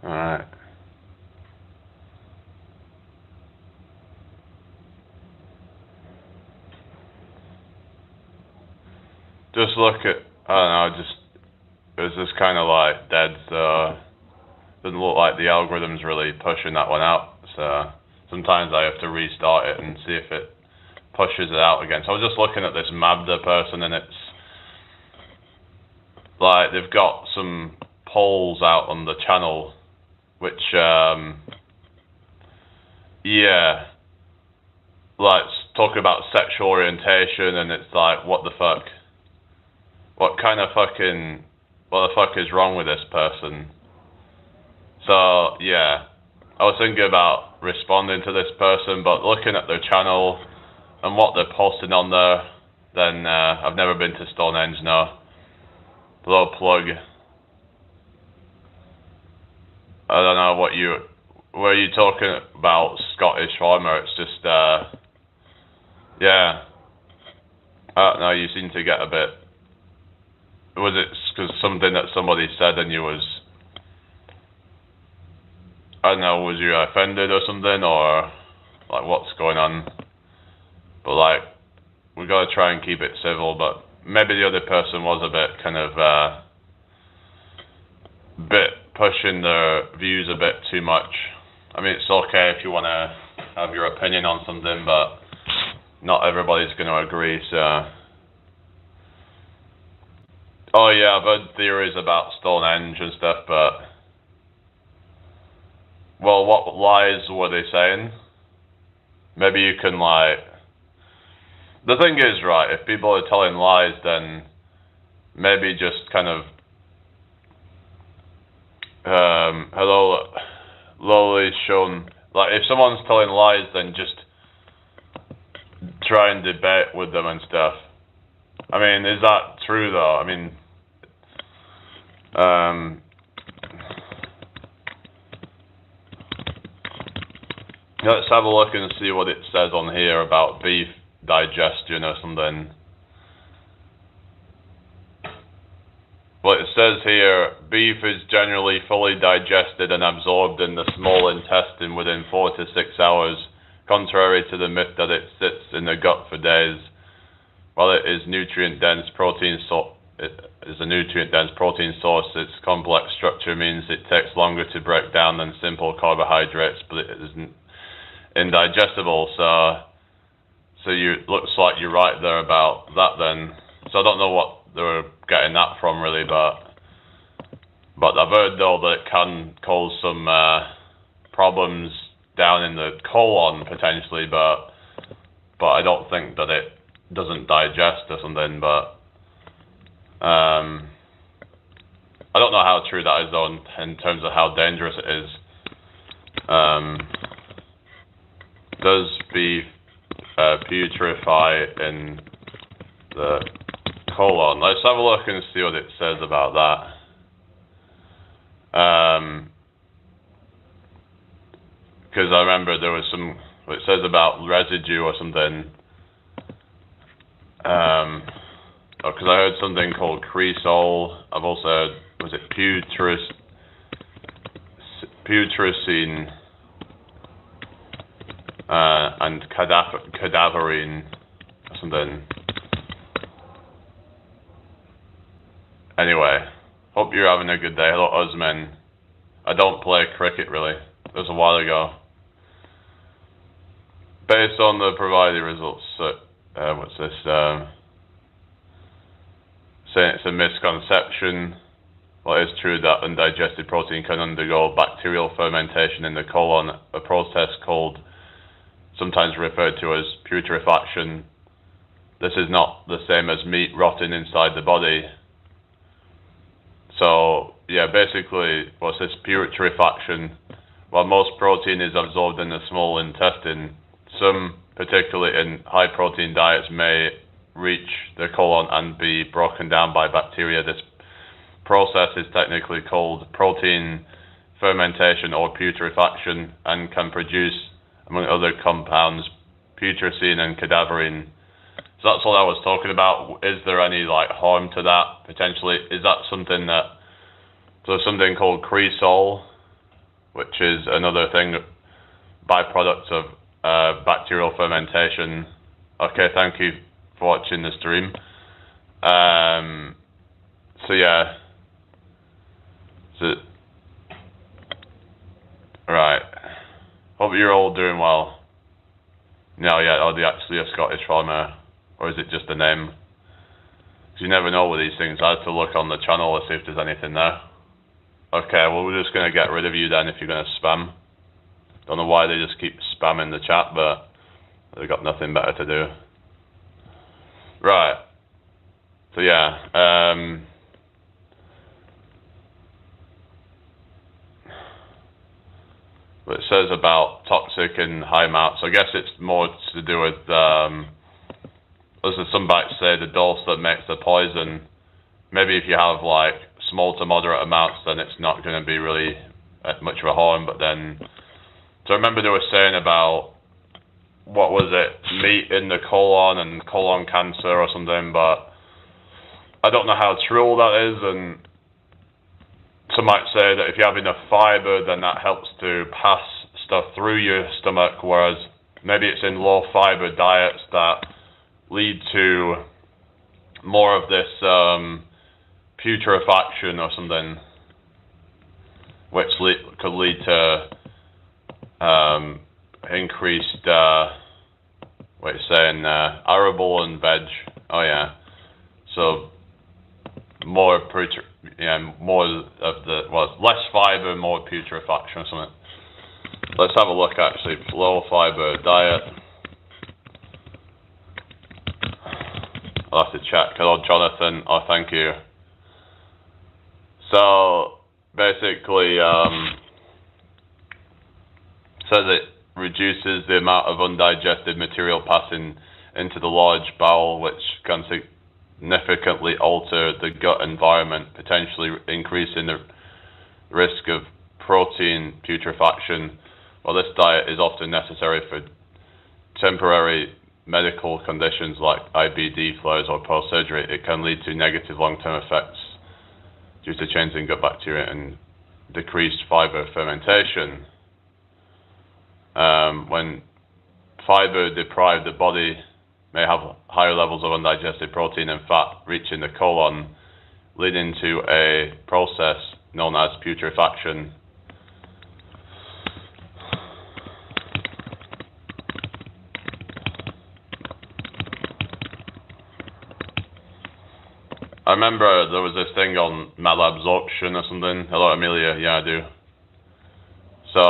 Alright. Just look at, I don't know, it's just kind of like dead, so doesn't look like the algorithm's really pushing that one out, so sometimes I have to restart it and see if it pushes it out again. So I was just looking at this Mabda person, and it's like they've got some polls out on the channel, which, yeah, like talk about sexual orientation, and it's like, what the fuck? What the fuck is wrong with this person? So, yeah, I was thinking about responding to this person, but looking at their channel and what they're posting on there, then I've never been to Stonehenge, no. Little plug. I don't know were you talking about Scottish farmer? It's just, yeah. I don't know, you seem to get a bit, was it because something that somebody said and you was, I don't know, was you offended or something, or like what's going on? But like, we gotta try and keep it civil, but maybe the other person was a bit kind of, bit pushing their views a bit too much. I mean, it's okay if you want to have your opinion on something, but not everybody's going to agree, so. Oh yeah, I've heard theories about Stonehenge and stuff, but, well, what lies were they saying? Maybe you can, like, the thing is, right, if people are telling lies, then maybe just kind of, hello, lowly shown, like, if someone's telling lies, then just try and debate with them and stuff. I mean, is that true, though? I mean, let's have a look and see what it says on here about beef digestion or something. Well, it says here, beef is generally fully digested and absorbed in the small intestine within 4 to 6 hours, contrary to the myth that it sits in the gut for days. While it is a nutrient-dense protein source, its complex structure means it takes longer to break down than simple carbohydrates, but it isn't indigestible. So looks like you're right there about that then. So I don't know what they were getting that from really, but I've heard though that it can cause some problems down in the colon potentially, but I don't think that it doesn't digest or something, but I don't know how true that is though in terms of how dangerous it is. Does beef putrefy in the colon? Let's have a look and see what it says about that. Because I remember there was what it says about residue or something. Because I heard something called cresol. I've also heard, was it putrescine and cadaverine or something. Anyway, hope you're having a good day. Hello, Usman. I don't play cricket really. It was a while ago. Based on the provided results, what's this? Saying it's a misconception. Well, it is true that undigested protein can undergo bacterial fermentation in the colon, a process called, sometimes referred to as putrefaction. This is not the same as meat rotting inside the body. So, yeah, basically, what's this putrefaction? While most protein is absorbed in the small intestine, some, particularly in high-protein diets, may reach the colon and be broken down by bacteria. This process is technically called protein fermentation or putrefaction and can produce, among other compounds, putrescine and cadaverine. So that's what I was talking about. Is there any like harm to that potentially? Is that something that, so something called cresol, which is another thing, byproduct of bacterial fermentation. Okay, thank you for watching the stream. So yeah. So, right. Hope you're all doing well. No, yeah, are they actually a Scottish farmer? Or is it just a name? Because you never know with these things. I have to look on the channel to see if there's anything there. Okay, well, we're just going to get rid of you then if you're going to spam. Don't know why they just keep spamming the chat, but they've got nothing better to do. Right. So, yeah. But it says about toxic and high amounts. So I guess it's more to do with, as some bites say, the dose that makes the poison. Maybe if you have like small to moderate amounts, then it's not going to be really much of a harm. But then, so I remember they were saying about, what was it, meat in the colon and colon cancer or something, but I don't know how true that is. And some might say that if you have enough fiber, then that helps to pass stuff through your stomach, whereas maybe it's in low fiber diets that lead to more of this putrefaction or something, which could lead to increased, what it's saying, arable and veg. Oh yeah, so more more of the, well, less fiber, more putrefaction or something. Let's have a look actually. Low fiber diet. I'll have to check. Hello, Jonathan. Oh, thank you. So basically, says it reduces the amount of undigested material passing into the large bowel, which can significantly alter the gut environment, potentially increasing the risk of protein putrefaction. While this diet is often necessary for temporary medical conditions like IBD flares or post-surgery, it can lead to negative long-term effects due to changes in gut bacteria and decreased fiber fermentation. When fiber deprived, the body may have higher levels of undigested protein and fat reaching the colon, leading to a process known as putrefaction. I remember there was this thing on malabsorption or something. Hello, Amelia. Yeah, I do. So,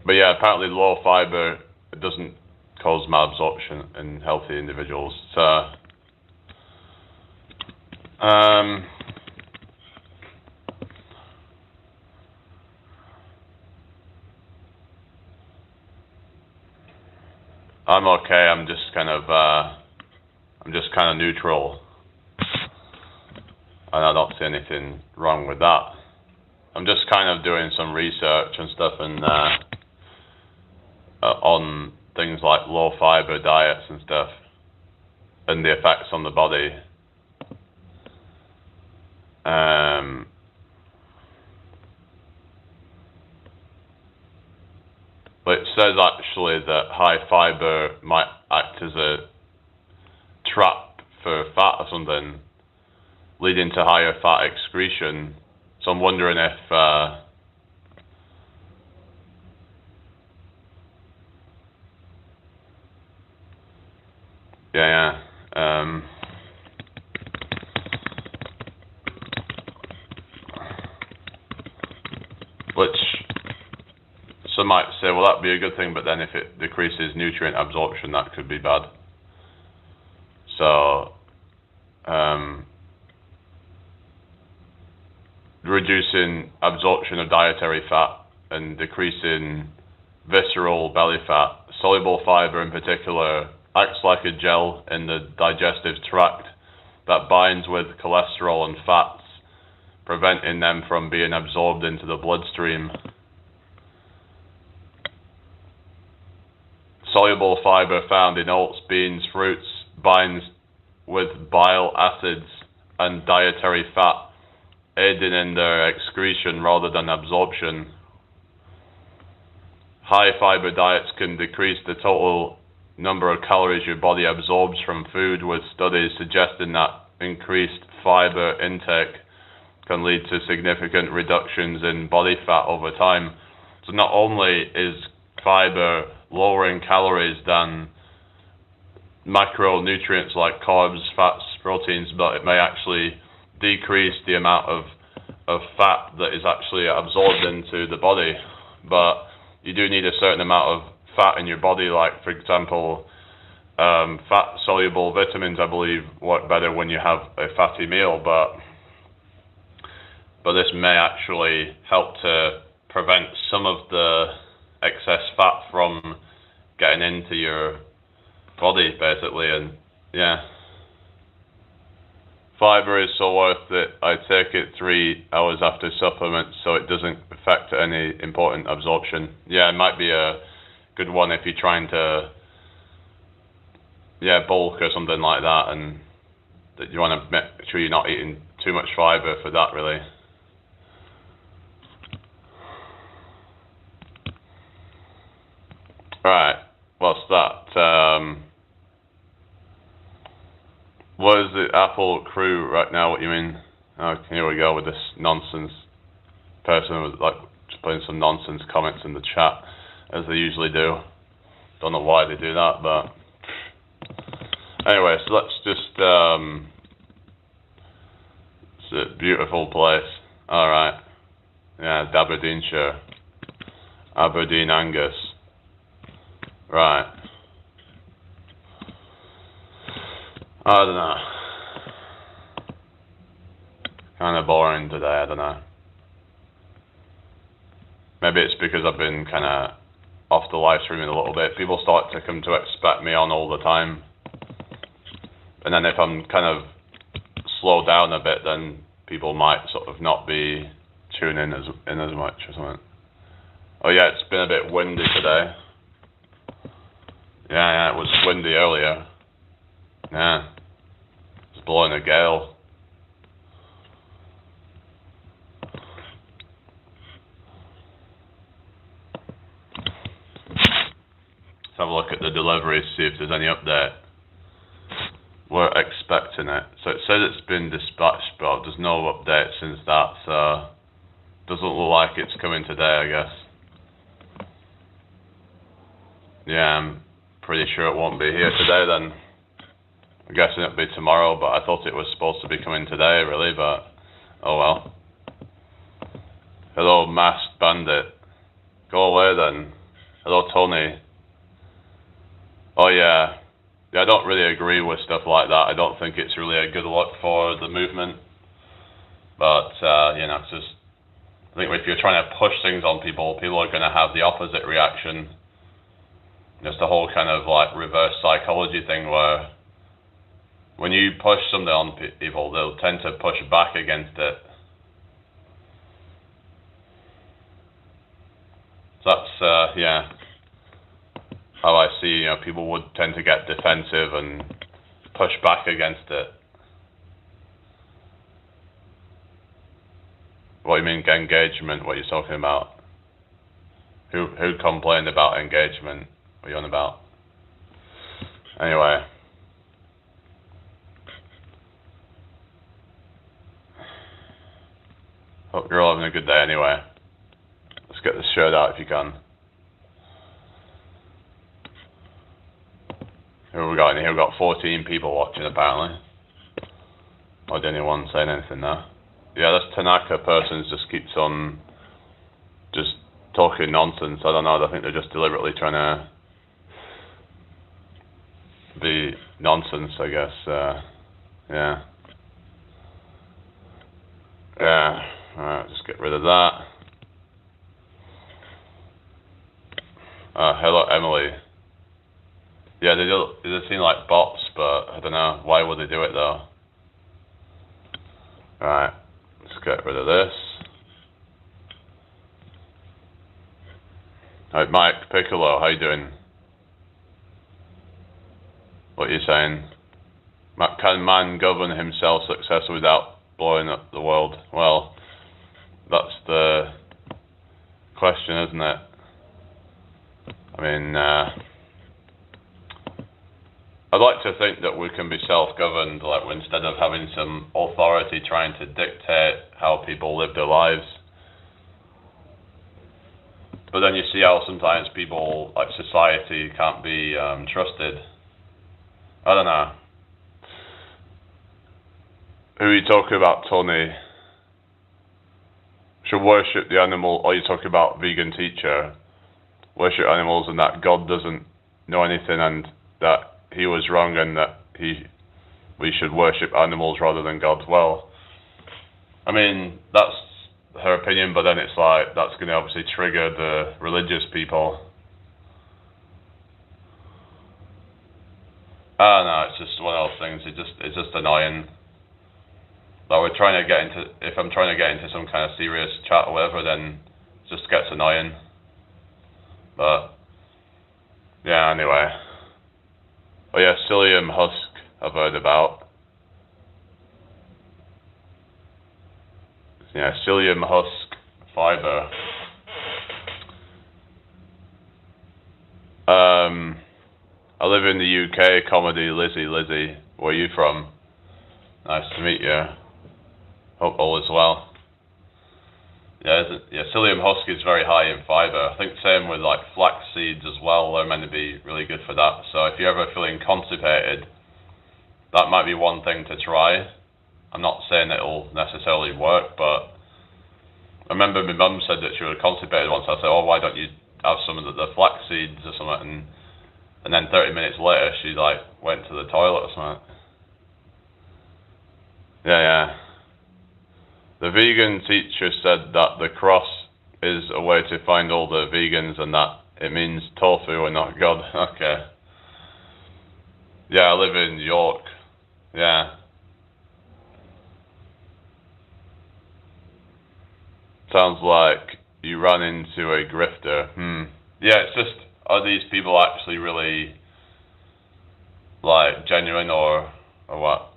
but yeah, apparently low fiber, it doesn't cause malabsorption in healthy individuals. So, I'm okay. I'm just kind of neutral, and I don't see anything wrong with that. I'm just kind of doing some research and stuff, and on things like low fiber diets and stuff, and the effects on the body. But it says actually that high fiber might act as a trap for fat or something, leading to higher fat excretion. So I'm wondering if which some might say, well, that'd be a good thing, but then if it decreases nutrient absorption, that could be bad. So, reducing absorption of dietary fat and decreasing visceral belly fat, soluble fiber in particular, acts like a gel in the digestive tract that binds with cholesterol and fats, preventing them from being absorbed into the bloodstream. Soluble fiber found in oats, beans, fruits binds with bile acids and dietary fat, aiding in their excretion rather than absorption. High fiber diets can decrease the total number of calories your body absorbs from food, with studies suggesting that increased fiber intake can lead to significant reductions in body fat over time. So not only is fiber lower in calories than macronutrients like carbs, fats, proteins, but it may actually decrease the amount of fat that is actually absorbed into the body. But you do need a certain amount of fat in your body, like, for example, fat-soluble vitamins, I believe, work better when you have a fatty meal, but this may actually help to prevent some of the excess fat from getting into your body, basically. And yeah, fiber is so worth it. I take it 3 hours after supplements, so it doesn't affect any important absorption. Yeah, it might be a good one if you're trying to bulk or something like that, and that you want to make sure you're not eating too much fiber for that, really. Right, what's that? What is the Apple crew right now? What you mean? Oh, here we go with this nonsense person with like just putting some nonsense comments in the chat, as they usually do. Don't know why they do that, but anyway, so let's just it's a beautiful place. All right, yeah, Aberdeenshire, Aberdeen Angus. Right. I don't know. Kind of boring today, I don't know. Maybe it's because I've been kind of off the live streaming a little bit. People start to come to expect me on all the time. And then if I'm kind of slowed down a bit, then people might sort of not be tuning in as much or something. Oh yeah, it's been a bit windy today. Yeah, it was windy earlier. Yeah, it's blowing a gale. Let's have a look at the deliveries, see if there's any update. We're expecting it. So it says it's been dispatched, but there's no update since that, so doesn't look like it's coming today, I guess. Yeah, I'm pretty sure it won't be here today then. I'm guessing it'll be tomorrow, but I thought it was supposed to be coming today, really, but oh well. Hello, Masked Bandit. Go away then. Hello, Tony. Oh yeah. Yeah, I don't really agree with stuff like that. I don't think it's really a good look for the movement. But, you know, it's just, I think if you're trying to push things on people, people are going to have the opposite reaction. It's the whole kind of like reverse psychology thing where when you push something on people, they'll tend to push back against it. So that's, yeah, how I see, you know, people would tend to get defensive and push back against it. What do you mean engagement? What are you talking about? Who complained about engagement? What are you on about? Anyway. Hope you're all having a good day anyway. Let's get this shared out if you can. Who have we got in here? We've got 14 people watching apparently. Or did anyone say anything there? Yeah, this Tanaka person just keeps on just talking nonsense. I don't know, I think they're just deliberately trying to be nonsense, I guess. Yeah. Yeah. Alright, just get rid of that. Hello, Emily. Yeah, they seem like bots, but I don't know. Why would they do it, though? Alright, let's get rid of this. Alright, Mike Piccolo, how you doing? What you're saying? Can man govern himself successfully without blowing up the world? Well, that's the question, isn't it? I mean, I'd like to think that we can be self-governed, like instead of having some authority trying to dictate how people live their lives. But then you see how sometimes people, like society, can't be trusted. I don't know. Who are you talking about, Tony? Should worship the animal, or are you talking about vegan teacher? Worship animals and that God doesn't know anything and that he was wrong and that we should worship animals rather than God. Well, I mean, that's her opinion, but then it's like, that's going to obviously trigger the religious people. I don't know, it's just one of those things, it's just annoying. Like we're trying to get into, if I'm trying to get into some kind of serious chat or whatever, then it just gets annoying. But, yeah, anyway. Oh yeah, psyllium husk I've heard about. Yeah, psyllium husk fiber. I live in the UK, comedy, Lizzie. Where are you from? Nice to meet you. Hope all is well. Yeah, psyllium husk is very high in fiber. I think same with like flax seeds as well. They're meant to be really good for that. So if you're ever feeling constipated, that might be one thing to try. I'm not saying it'll necessarily work, but I remember my mum said that she was constipated once. I said, oh, why don't you have some of the flax seeds or something? And then 30 minutes later, she like went to the toilet or something. Yeah. The vegan teacher said that the cross is a way to find all the vegans and that it means tofu and not God. Okay. Yeah, I live in York. Yeah. Sounds like you ran into a grifter. Yeah, it's just, are these people actually really like genuine or what?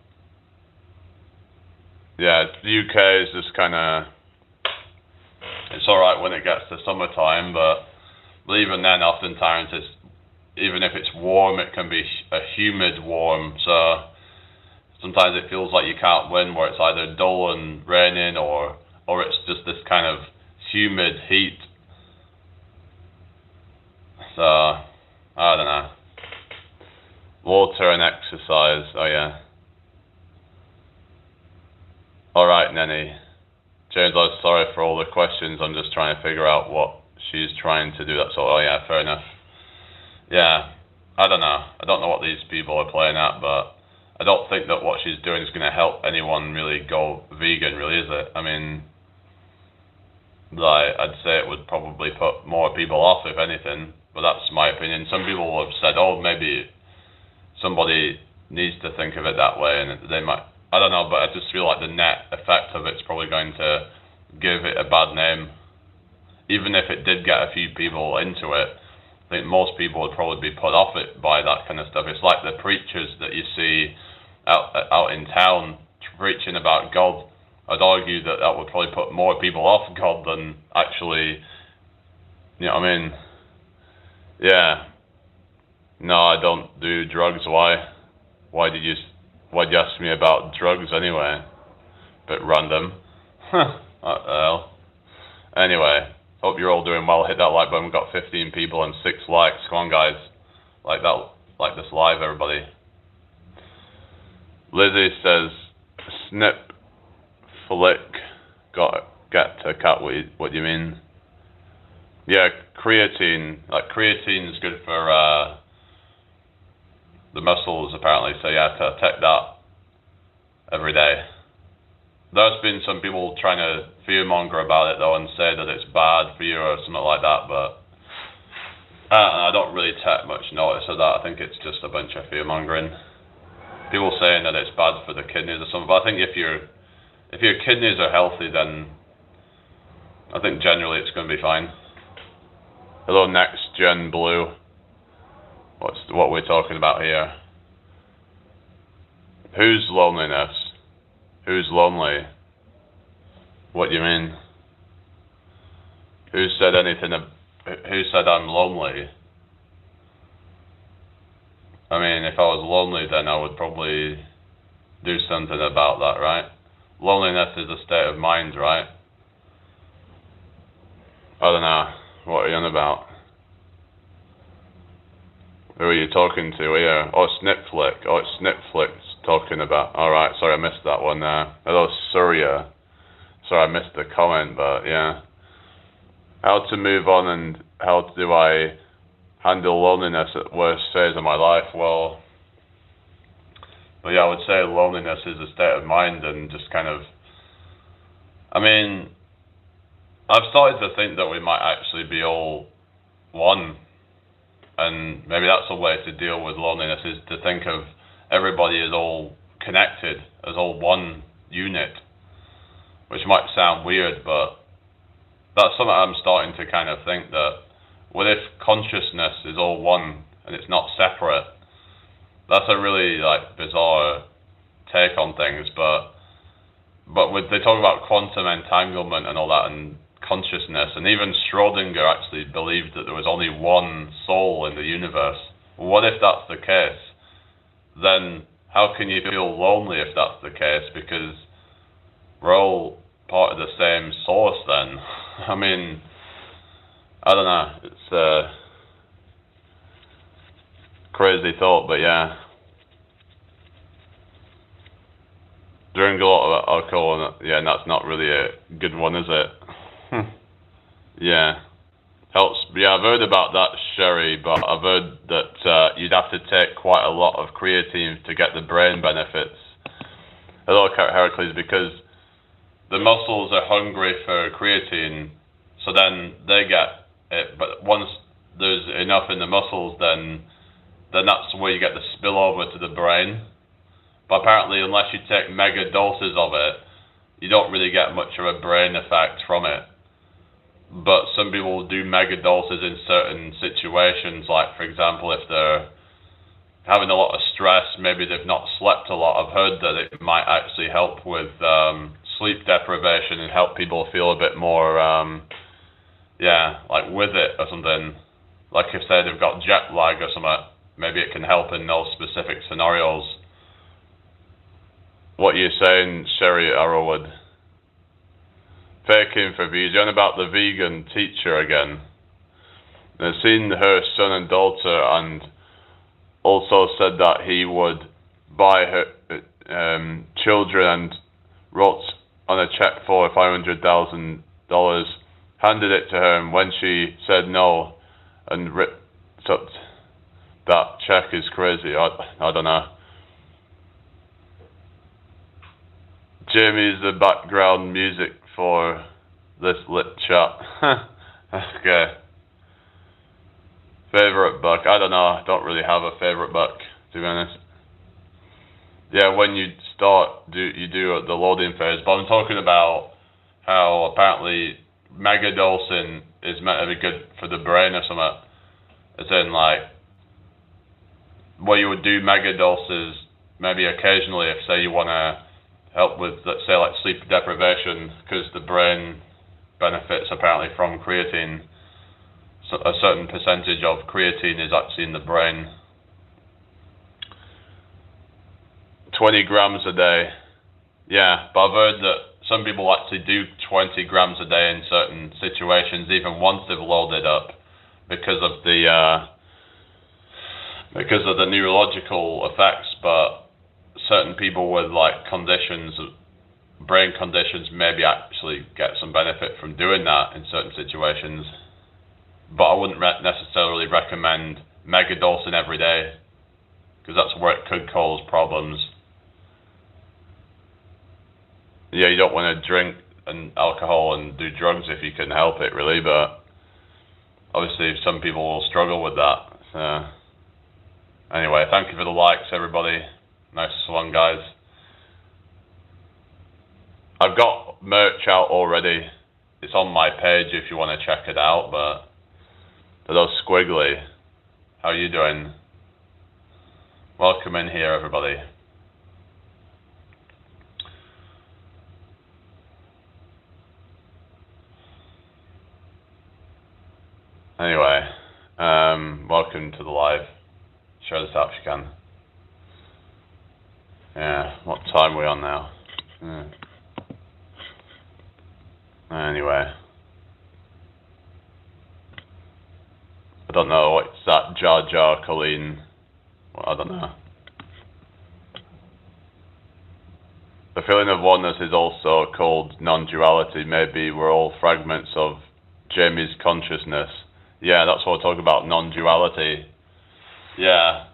Yeah, the UK is just kind of, it's alright when it gets to summertime, but even then oftentimes it's, even if it's warm, it can be a humid warm, so sometimes it feels like you can't win, where it's either dull and raining or it's just this kind of humid heat. So, I don't know. Water and exercise, oh yeah. Alright, Nenny. James, I'm sorry for all the questions. I'm just trying to figure out what she's trying to do. That's all. Oh, yeah, fair enough. Yeah, I don't know. I don't know what these people are playing at, but I don't think that what she's doing is going to help anyone really go vegan, really, is it? I mean, like, I'd say it would probably put more people off, if anything, but that's my opinion. Some people have said, oh, maybe somebody needs to think of it that way, and they might. I don't know, but I just feel like the net effect of it's probably going to give it a bad name. Even if it did get a few people into it, I think most people would probably be put off it by that kind of stuff. It's like the preachers that you see out in town preaching about God. I'd argue that would probably put more people off God than actually, you know what I mean? Yeah. No, I don't do drugs. Why? Why'd you ask me about drugs anyway? Bit random. What the hell? Anyway, hope you're all doing well. Hit that like button. We've got 15 people and 6 likes. Come on, guys. Like this live, everybody. Lizzie says, snip, flick, get to cat. What do you mean? Yeah, creatine. Like, creatine is good for the muscles, apparently. So yeah, to take that every day. There's been some people trying to fearmonger about it though and say that it's bad for you or something like that, but I don't really take much notice of that. I think it's just a bunch of fearmongering. People saying that it's bad for the kidneys or something, but I think if your kidneys are healthy, then I think generally it's going to be fine. Hello, Next Gen Blue. What we're talking about here? Whose loneliness? Who's lonely? What do you mean? Who said anything? Who said I'm lonely? I mean, if I was lonely, then I would probably do something about that, right? Loneliness is a state of mind, right? I don't know. What are you on about? Who are you talking to here? Oh, Snipflick. Oh, it's Snipflick's talking about. Alright, sorry, I missed that one there. Hello, Surya. Sorry, I missed the comment, but yeah. How to move on and how do I handle loneliness at worst phase of my life? Well, yeah, I would say loneliness is a state of mind and just kind of, I mean, I've started to think that we might actually be all one. And maybe that's a way to deal with loneliness, is to think of everybody as all connected, as all one unit, which might sound weird, but that's something I'm starting to kind of think, that what if consciousness is all one and it's not separate? That's a really bizarre take on things, but they talk about quantum entanglement and all that, and consciousness, and even Schrödinger actually believed that there was only one soul in the universe. What if that's the case? Then how can you feel lonely if that's the case? Because we're all part of the same source then. I mean, I don't know, it's a crazy thought, but yeah. Drink a lot of alcohol, and that's not really a good one, is it? Yeah. Helps. Yeah, I've heard about that, Sherry, but I've heard that you'd have to take quite a lot of creatine to get the brain benefits. Hello, Heracles, because the muscles are hungry for creatine, so then they get it. But once there's enough in the muscles, then that's where you get the spillover to the brain. But apparently, unless you take mega doses of it, you don't really get much of a brain effect from it. But some people will do mega doses in certain situations, like, for example, if they're having a lot of stress, maybe they've not slept a lot. I've heard that it might actually help with sleep deprivation and help people feel a bit more, with it or something. Like if, say, they've got jet lag or something, maybe it can help in those specific scenarios. What are you saying, Sherry Arrowwood? Faking for views. You're on about the vegan teacher again. They've seen her son and daughter, and also said that he would buy her children, and wrote on a check for $500,000, handed it to her, and when she said no and ripped up that check is crazy. I don't know. Jamie's the background music for this lit chat. Okay. Favorite book? I don't know. I don't really have a favorite book, to be honest. Yeah, when you start, you do the loading phase. But I'm talking about how apparently megadosing is meant to be good for the brain or something. As in, where you would do megadoses maybe occasionally if, say, you want to help with, let's say, sleep deprivation, because the brain benefits apparently from creatine. So a certain percentage of creatine is actually in the brain. 20 grams a day. Yeah, but I've heard that some people actually do 20 grams a day in certain situations, even once they've loaded up, because of the neurological effects. But certain people with conditions, brain conditions, maybe actually get some benefit from doing that in certain situations. But I wouldn't necessarily recommend megadosing every day, because that's where it could cause problems. Yeah, you don't want to drink alcohol and do drugs if you can help it, really, but obviously some people will struggle with that. So anyway, thank you for the likes, everybody. Nice one, guys. I've got merch out already. It's on my page if you want to check it out, but hello, Squiggly. How are you doing? Welcome in here, everybody. welcome to the live. Share this out if you can. Yeah, what time are we on now? Anyway. I don't know, what's that Jar Jar Colleen? Well, I don't know. The feeling of oneness is also called non-duality. Maybe we're all fragments of Jamie's consciousness. Yeah, that's what we're talking about, non-duality. Yeah.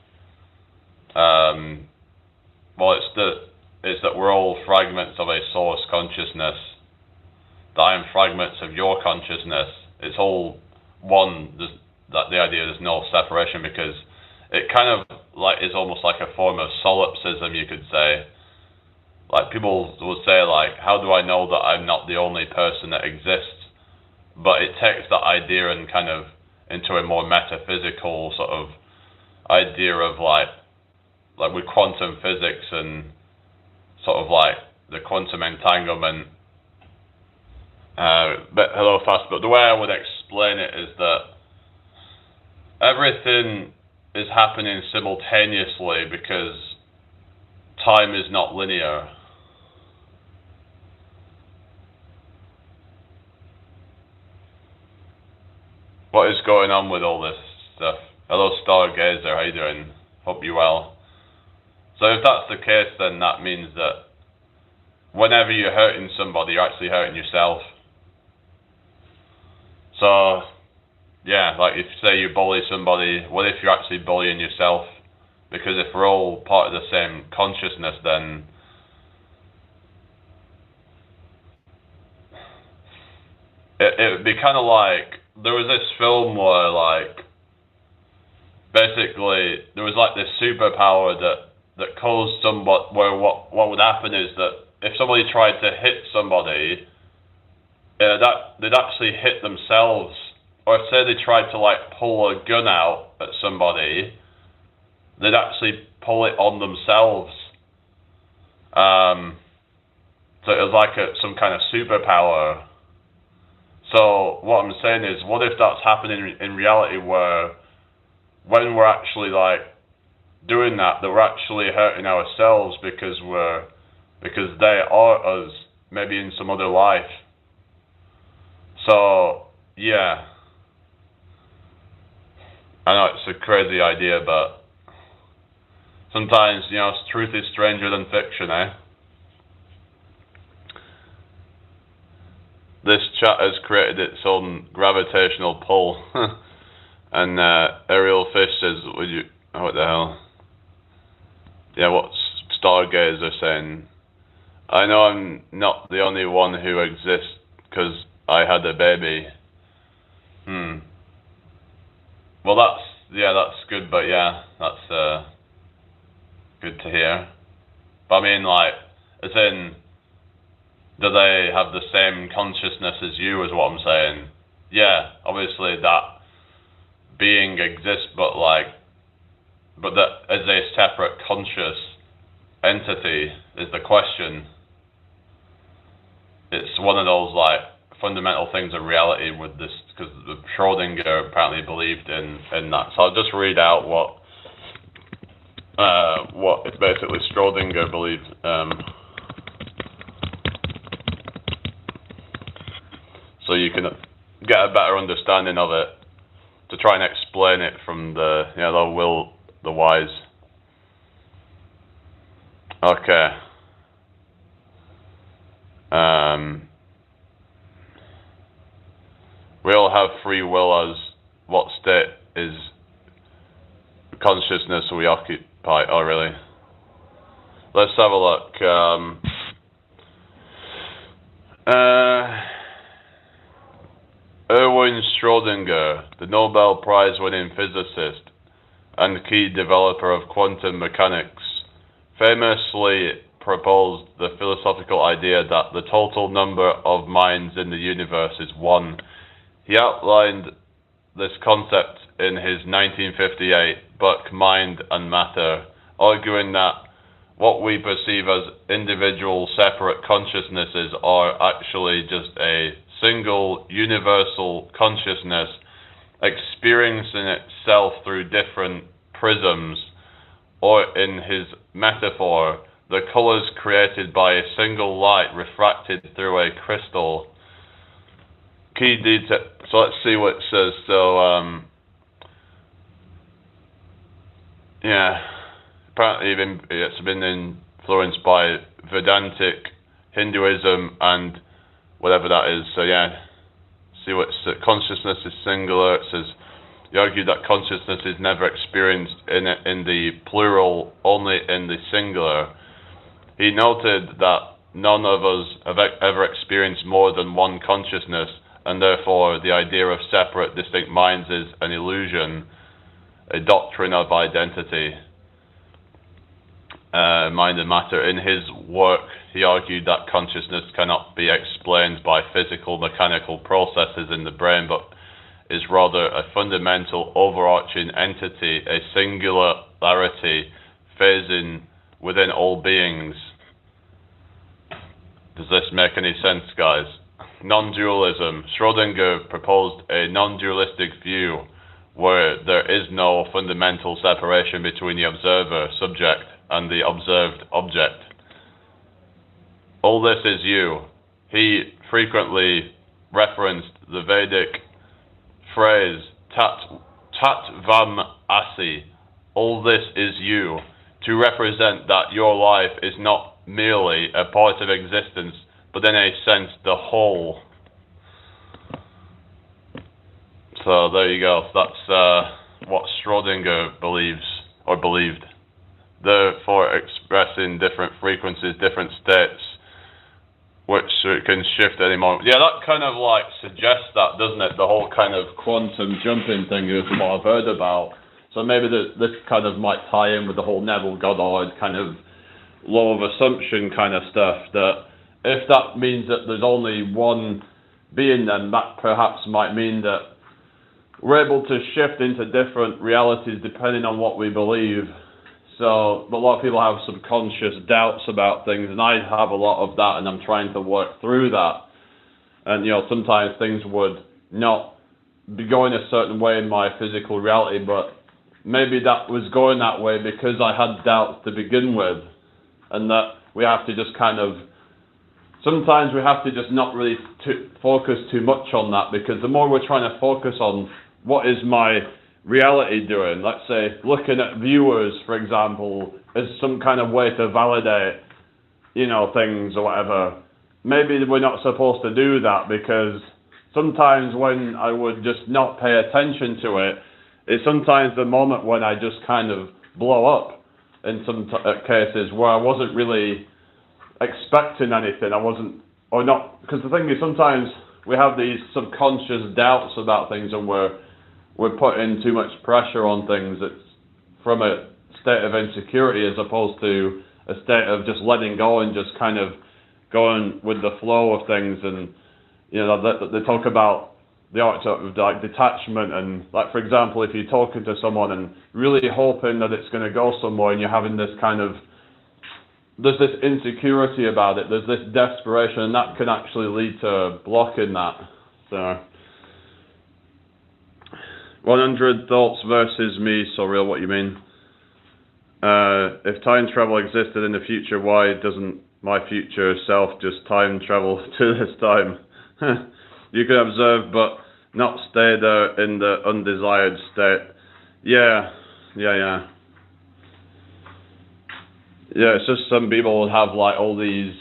Well, it's that we're all fragments of a source consciousness. That I am fragments of your consciousness. It's all one. That the idea there's no separation, because it kind of like is almost like a form of solipsism, you could say. Like people would say, like, how do I know that I'm not the only person that exists? But it takes that idea and kind of into a more metaphysical sort of idea of like with quantum physics and sort of like the quantum entanglement. But hello, fast. But the way I would explain it is that everything is happening simultaneously because time is not linear. What is going on with all this stuff? Hello, Stargazer, how you doing? Hope you're well. So if that's the case, then that means that whenever you're hurting somebody, you're actually hurting yourself. So, yeah, like if say you bully somebody, what if you're actually bullying yourself? Because if we're all part of the same consciousness, then it would be kind of like, there was this film where like, basically, there was like this superpower that caused somebody, where what would happen is that if somebody tried to hit somebody, they'd actually hit themselves. Or if say they tried to like pull a gun out at somebody, they'd actually pull it on themselves. So it was like some kind of superpower. So what I'm saying is, what if that's happening in reality, where when we're actually like doing that we're actually hurting ourselves because they are us, maybe in some other life. So yeah, I know it's a crazy idea, but sometimes, you know, truth is stranger than fiction, eh? This chat has created its own gravitational pull. And Ariel Fish says, "Would you? Oh, what the hell? Yeah, what Stargazer saying? I know I'm not the only one who exists because I had a baby." Well, that's good, but yeah, that's good to hear. But I mean, like, as in, do they have the same consciousness as you, is what I'm saying? Yeah, obviously that being exists, but that as a separate conscious entity is the question. It's one of those like fundamental things of reality with this, because Schrodinger apparently believed in that. So I'll just read out what basically Schrodinger believed. So you can get a better understanding of it, to try and explain it from the will, the wise. Okay. We all have free will. As what state is consciousness we occupy? Oh, really? Let's have a look. Erwin Schrödinger, the Nobel Prize-winning physicist and key developer of quantum mechanics, famously proposed the philosophical idea that the total number of minds in the universe is one. He outlined this concept in his 1958 book Mind and Matter, arguing that what we perceive as individual separate consciousnesses are actually just a single universal consciousness, experiencing itself through different prisms, or in his metaphor, the colors created by a single light refracted through a crystal. Key detail. So let's see what it says. So, apparently it's been influenced by Vedantic Hinduism and whatever that is. So see what consciousness is singular. It says, he argued that consciousness is never experienced in the plural, only in the singular. He noted that none of us have ever experienced more than one consciousness, and therefore the idea of separate, distinct minds is an illusion, a doctrine of identity, mind and matter. In his work, he argued that consciousness cannot be explained by physical, mechanical processes in the brain, but is rather a fundamental, overarching entity, a singularity phasing within all beings. Does this make any sense, guys? Non-dualism. Schrödinger proposed a non-dualistic view where there is no fundamental separation between the observer, subject, and the observed object. All this is you. He frequently referenced the Vedic phrase Tattvam Asi, all this is you, to represent that your life is not merely a part of existence, but in a sense the whole. So there you go. That's what Schrödinger believes, or believed. Therefore expressing different frequencies, different states, which it can shift at any moment. Yeah, that kind of like suggests that, doesn't it? The whole kind of quantum jumping thing is what I've heard about. So maybe this kind of might tie in with the whole Neville Goddard kind of law of assumption kind of stuff, that if that means that there's only one being, then that perhaps might mean that we're able to shift into different realities depending on what we believe. So, but a lot of people have subconscious doubts about things, and I have a lot of that, and I'm trying to work through that. And, sometimes things would not be going a certain way in my physical reality, but maybe that was going that way because I had doubts to begin with, and that we have to just sometimes we have to just not really focus too much on that, because the more we're trying to focus on what is my reality doing, let's say looking at viewers, for example, as some kind of way to validate, things or whatever, maybe we're not supposed to do that, because sometimes when I would just not pay attention to it, it's sometimes the moment when I just kind of blow up in some cases where I wasn't really expecting anything. Because the thing is, sometimes we have these subconscious doubts about things, and we're putting too much pressure on things. It's from a state of insecurity as opposed to a state of just letting go and just kind of going with the flow of things. And they talk about the art of like detachment, and like, for example, if you're talking to someone and really hoping that it's going to go somewhere, and you're having this there's this insecurity about it, there's this desperation, and that can actually lead to blocking that. So 100 thoughts versus me, so real, what you mean? If time travel existed in the future, why doesn't my future self just time travel to this time? You can observe but not stay there in the undesired state. Yeah, it's just some people have like all these,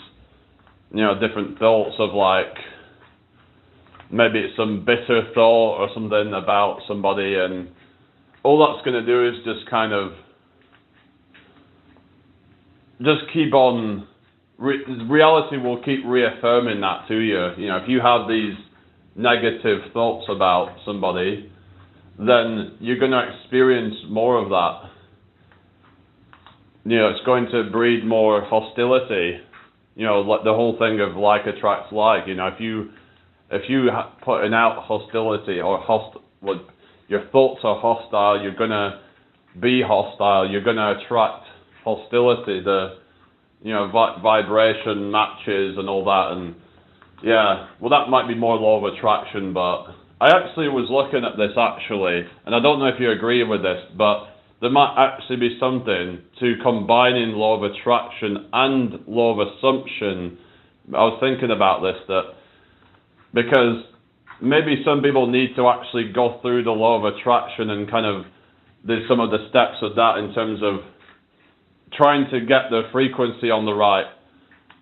different thoughts of like, maybe it's some bitter thought or something about somebody, and all that's going to do is just kind of just keep on, reality will keep reaffirming that to you. If you have these negative thoughts about somebody, then you're going to experience more of that. It's going to breed more hostility. Like the whole thing of like attracts like. If you putting out hostility or your thoughts are hostile, you're gonna be hostile. You're gonna attract hostility. The vibration matches and all that, and that might be more law of attraction, but I actually was looking at this actually, and I don't know if you agree with this, but there might actually be something to combining law of attraction and law of assumption. I was thinking about this, that because maybe some people need to actually go through the law of attraction and kind of there's some of the steps of that in terms of trying to get the frequency on the right,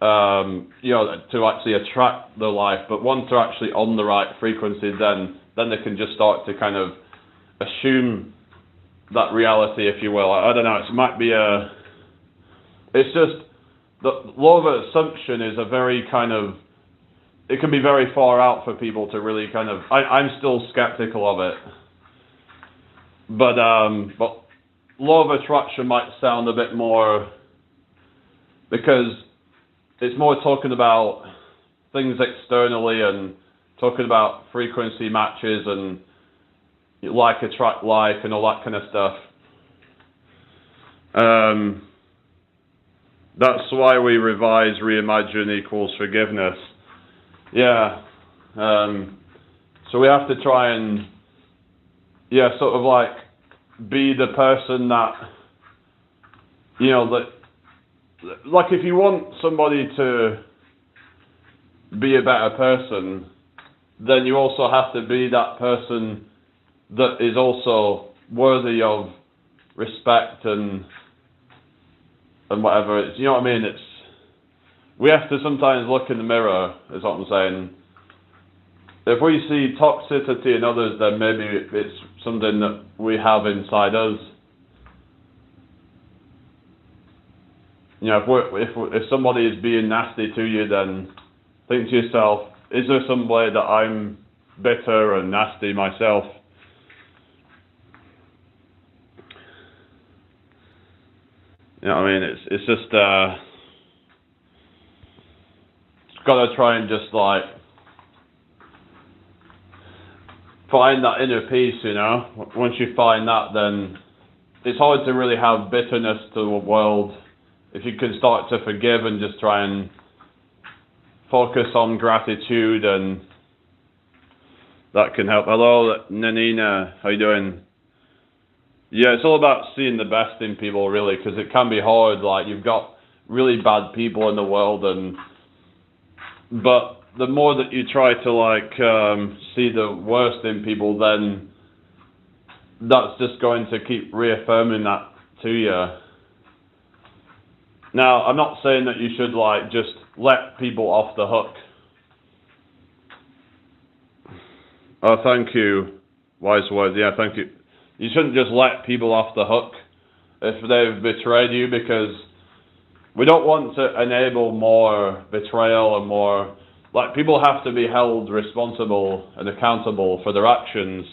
to actually attract the life. But once they're actually on the right frequency, then they can just start to kind of assume that reality, if you will. I don't know. It might be it's just the law of assumption is a very kind of. It can be very far out for people to really kind of. I'm still skeptical of it, but law of attraction might sound a bit more, because it's more talking about things externally and talking about frequency matches and like attract like and all that kind of stuff. That's why we revise reimagine equals forgiveness. Yeah. So we have to try and sort of like be the person that, like if you want somebody to be a better person, then you also have to be that person that is also worthy of respect and whatever. You know what I mean? We have to sometimes look in the mirror, is what I'm saying. If we see toxicity in others, then maybe it's something that we have inside us. If somebody is being nasty to you, then think to yourself, is there some way that I'm bitter and nasty myself? You know what I mean? It's just got to try and just like find that inner peace, Once you find that, then it's hard to really have bitterness to the world. If you can start to forgive and just try and focus on gratitude, and that can help. Hello, Nanina, how you doing? Yeah, it's all about seeing the best in people, really, because it can be hard. Like, you've got really bad people in the world, but the more that you try to see the worst in people, then that's just going to keep reaffirming that to you. Now, I'm not saying that you should just let people off the hook. Oh, thank you. Wise words. Yeah, thank you. You shouldn't just let people off the hook if they've betrayed you, because we don't want to enable more betrayal and more. People have to be held responsible and accountable for their actions.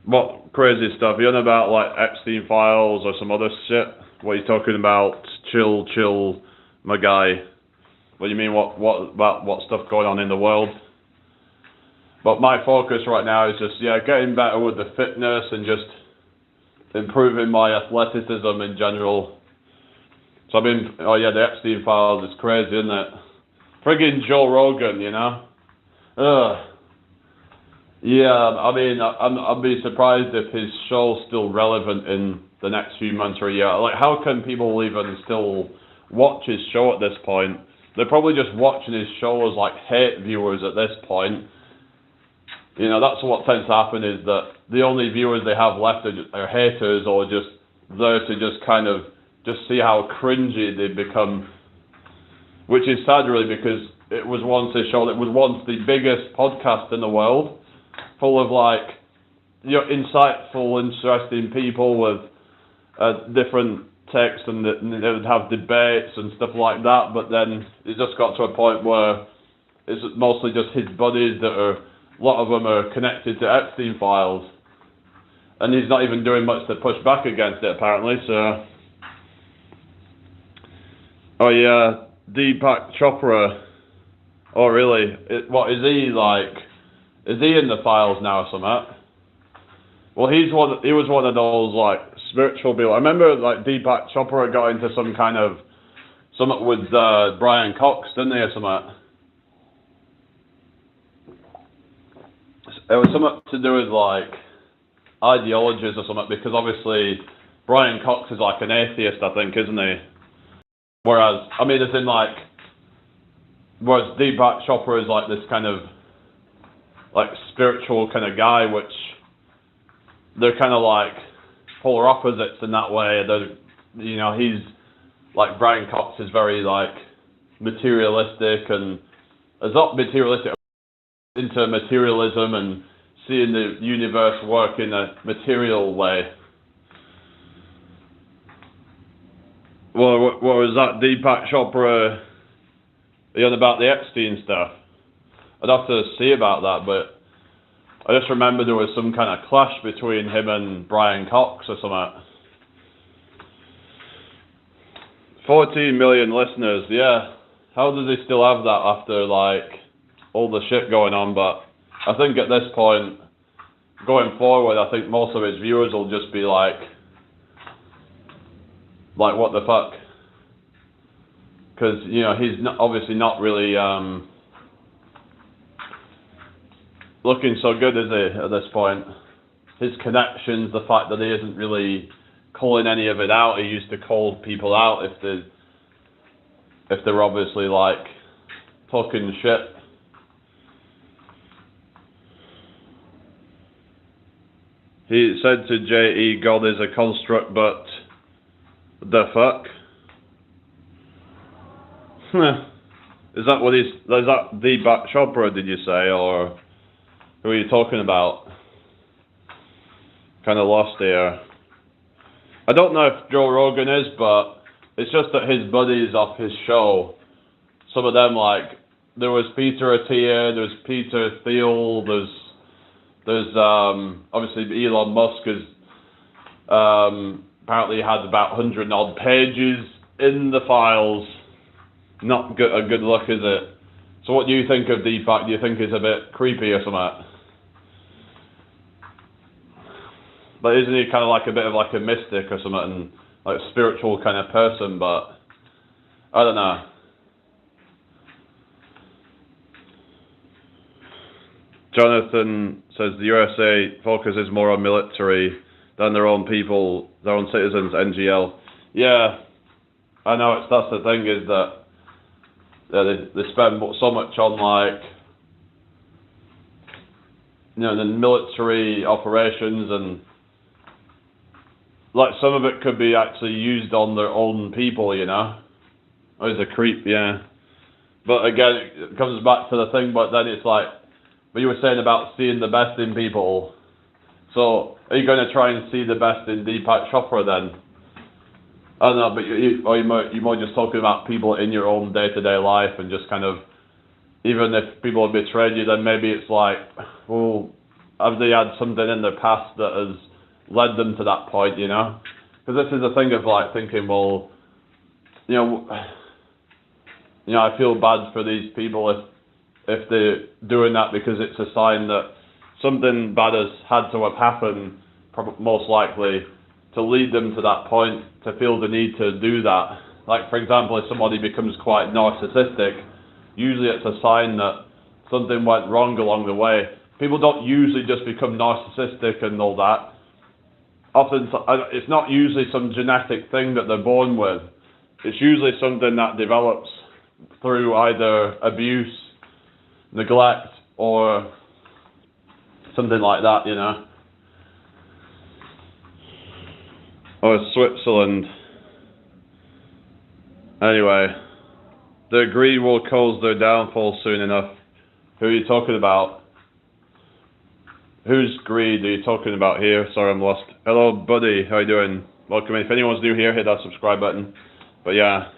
What crazy stuff? You're on about Epstein files or some other shit? What are you talking about? Chill, my guy. What do you mean? What about what stuff going on in the world? But my focus right now is just getting better with the fitness and just improving my athleticism in general. So the Epstein files is crazy, isn't it? Friggin' Joe Rogan, Ugh. Yeah, I mean, I'd be surprised if his show's still relevant in the next few months or a year. How can people even still watch his show at this point? They're probably just watching his show as hate viewers at this point. That's what tends to happen, is that the only viewers they have left are haters, or just there to just kind of just see how cringy they've become. Which is sad, really, because it was once a show that was once the biggest podcast in the world, full of insightful, interesting people with different takes, and they would have debates and stuff like that. But then it just got to a point where it's mostly just his buddies that are. A lot of them are connected to Epstein files, and he's not even doing much to push back against it, apparently. So, oh yeah, Deepak Chopra. Oh really? What is he like? Is he in the files now or something? Well, he was one of those spiritual people. I remember Deepak Chopra got into something with Brian Cox, didn't he, or something? It was something to do with like ideologies or something, because obviously Brian Cox is like an atheist, I think, isn't he? Whereas, I mean, as in like, whereas Deepak Chopra is like this kind of like spiritual kind of guy, which they're kind of like polar opposites in that way. They're, you know, he's like Brian Cox is very like materialistic and is not materialistic into materialism and seeing the universe work in a material way. Well, what was that Deepak Chopra? Are you on about the Epstein stuff? I'd have to see about that, but I just remember there was some kind of clash between him and Brian Cox or something. 14 million listeners, yeah. How does he still have that after like all the shit going on? But I think at this point, going forward, I think most of his viewers will just be like what the fuck? Because, you know, he's not, obviously not really looking so good, is he, at this point? His connections, the fact that he isn't really calling any of it out. He used to call people out if they're obviously like talking shit. He said to J.E., God is a construct, but the fuck? Is that Deepak Chopra, did you say, or who are you talking about? Kind of lost here. I don't know if Joe Rogan is, but it's just that his buddies off his show, some of them, like, there was Peter Attia, there's Peter Thiel, there's obviously Elon Musk is apparently had about 100 odd pages in the files. Not good, a good look, is it? So what do you think of Deepak? Do you think he's a bit creepy or something? But isn't he kind of like a bit of like a mystic or something, and like a spiritual kind of person? But I don't know. Jonathan says the USA focuses more on military than their own people, their own citizens, NGL. Yeah, I know, that's the thing, is that they spend so much on, like, you know, the military operations, and like some of it could be actually used on their own people, you know. Oh, he's a creep, yeah. But again, it comes back to the thing, but then it's like, but you were saying about seeing the best in people. So are you going to try and see the best in Deepak Chopra then? I don't know, but you're more just talking about people in your own day-to-day life, and just kind of, even if people have betrayed you, then maybe it's like, well, have they had something in their past that has led them to that point, you know? Because this is the thing of like thinking, well, you know, I feel bad for these people if they're doing that, because it's a sign that something bad has had to have happened, most likely, to lead them to that point, to feel the need to do that. Like, for example, if somebody becomes quite narcissistic, usually it's a sign that something went wrong along the way. People don't usually just become narcissistic and all that. Often, it's not usually some genetic thing that they're born with. It's usually something that develops through either abuse, neglect, or something like that, you know. Or Switzerland. Anyway, the greed will cause their downfall soon enough. Who are you talking about? Whose greed are you talking about here? Sorry, I'm lost. Hello, buddy. How you doing? Welcome in. If anyone's new here, hit that subscribe button. But yeah.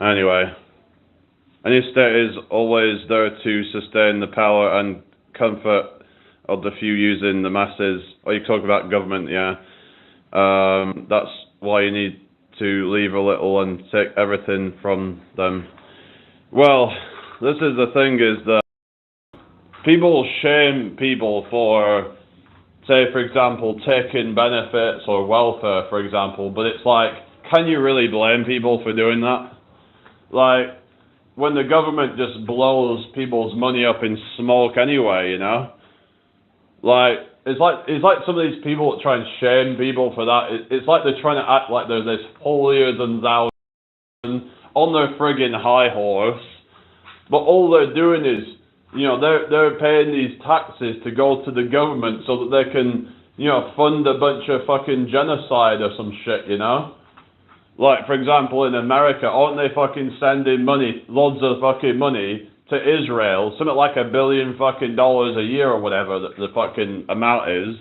Anyway. Any state is always there to sustain the power and comfort of the few using the masses. Oh, you talk about government, yeah. That's why you need to leave a little and take everything from them. Well, this is the thing, is that people shame people for, say, for example, taking benefits or welfare, for example, but it's like, can you really blame people for doing that? Like, when the government just blows people's money up in smoke anyway, you know? Like it's like some of these people that try and shame people for that. It's like they're trying to act like they're this holier than thou on their friggin' high horse, but all they're doing is, they're paying these taxes to go to the government so that they can, fund a bunch of fucking genocide or some shit, Like, for example, in America, aren't they fucking sending money, loads of fucking money to Israel, something like $1 billion fucking dollars a year or whatever the fucking amount is,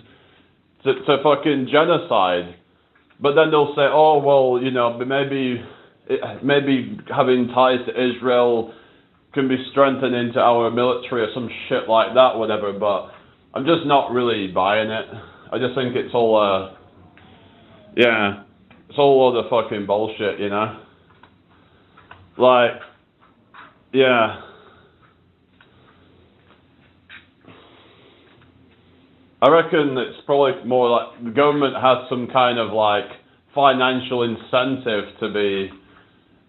to fucking genocide? But then they'll say, oh, well, maybe having ties to Israel can be strengthened into our military or some shit like that, whatever. But I'm just not really buying it. I just think it's all, it's all a load of fucking bullshit, Like, yeah. I reckon it's probably more like the government has some kind of like financial incentive to be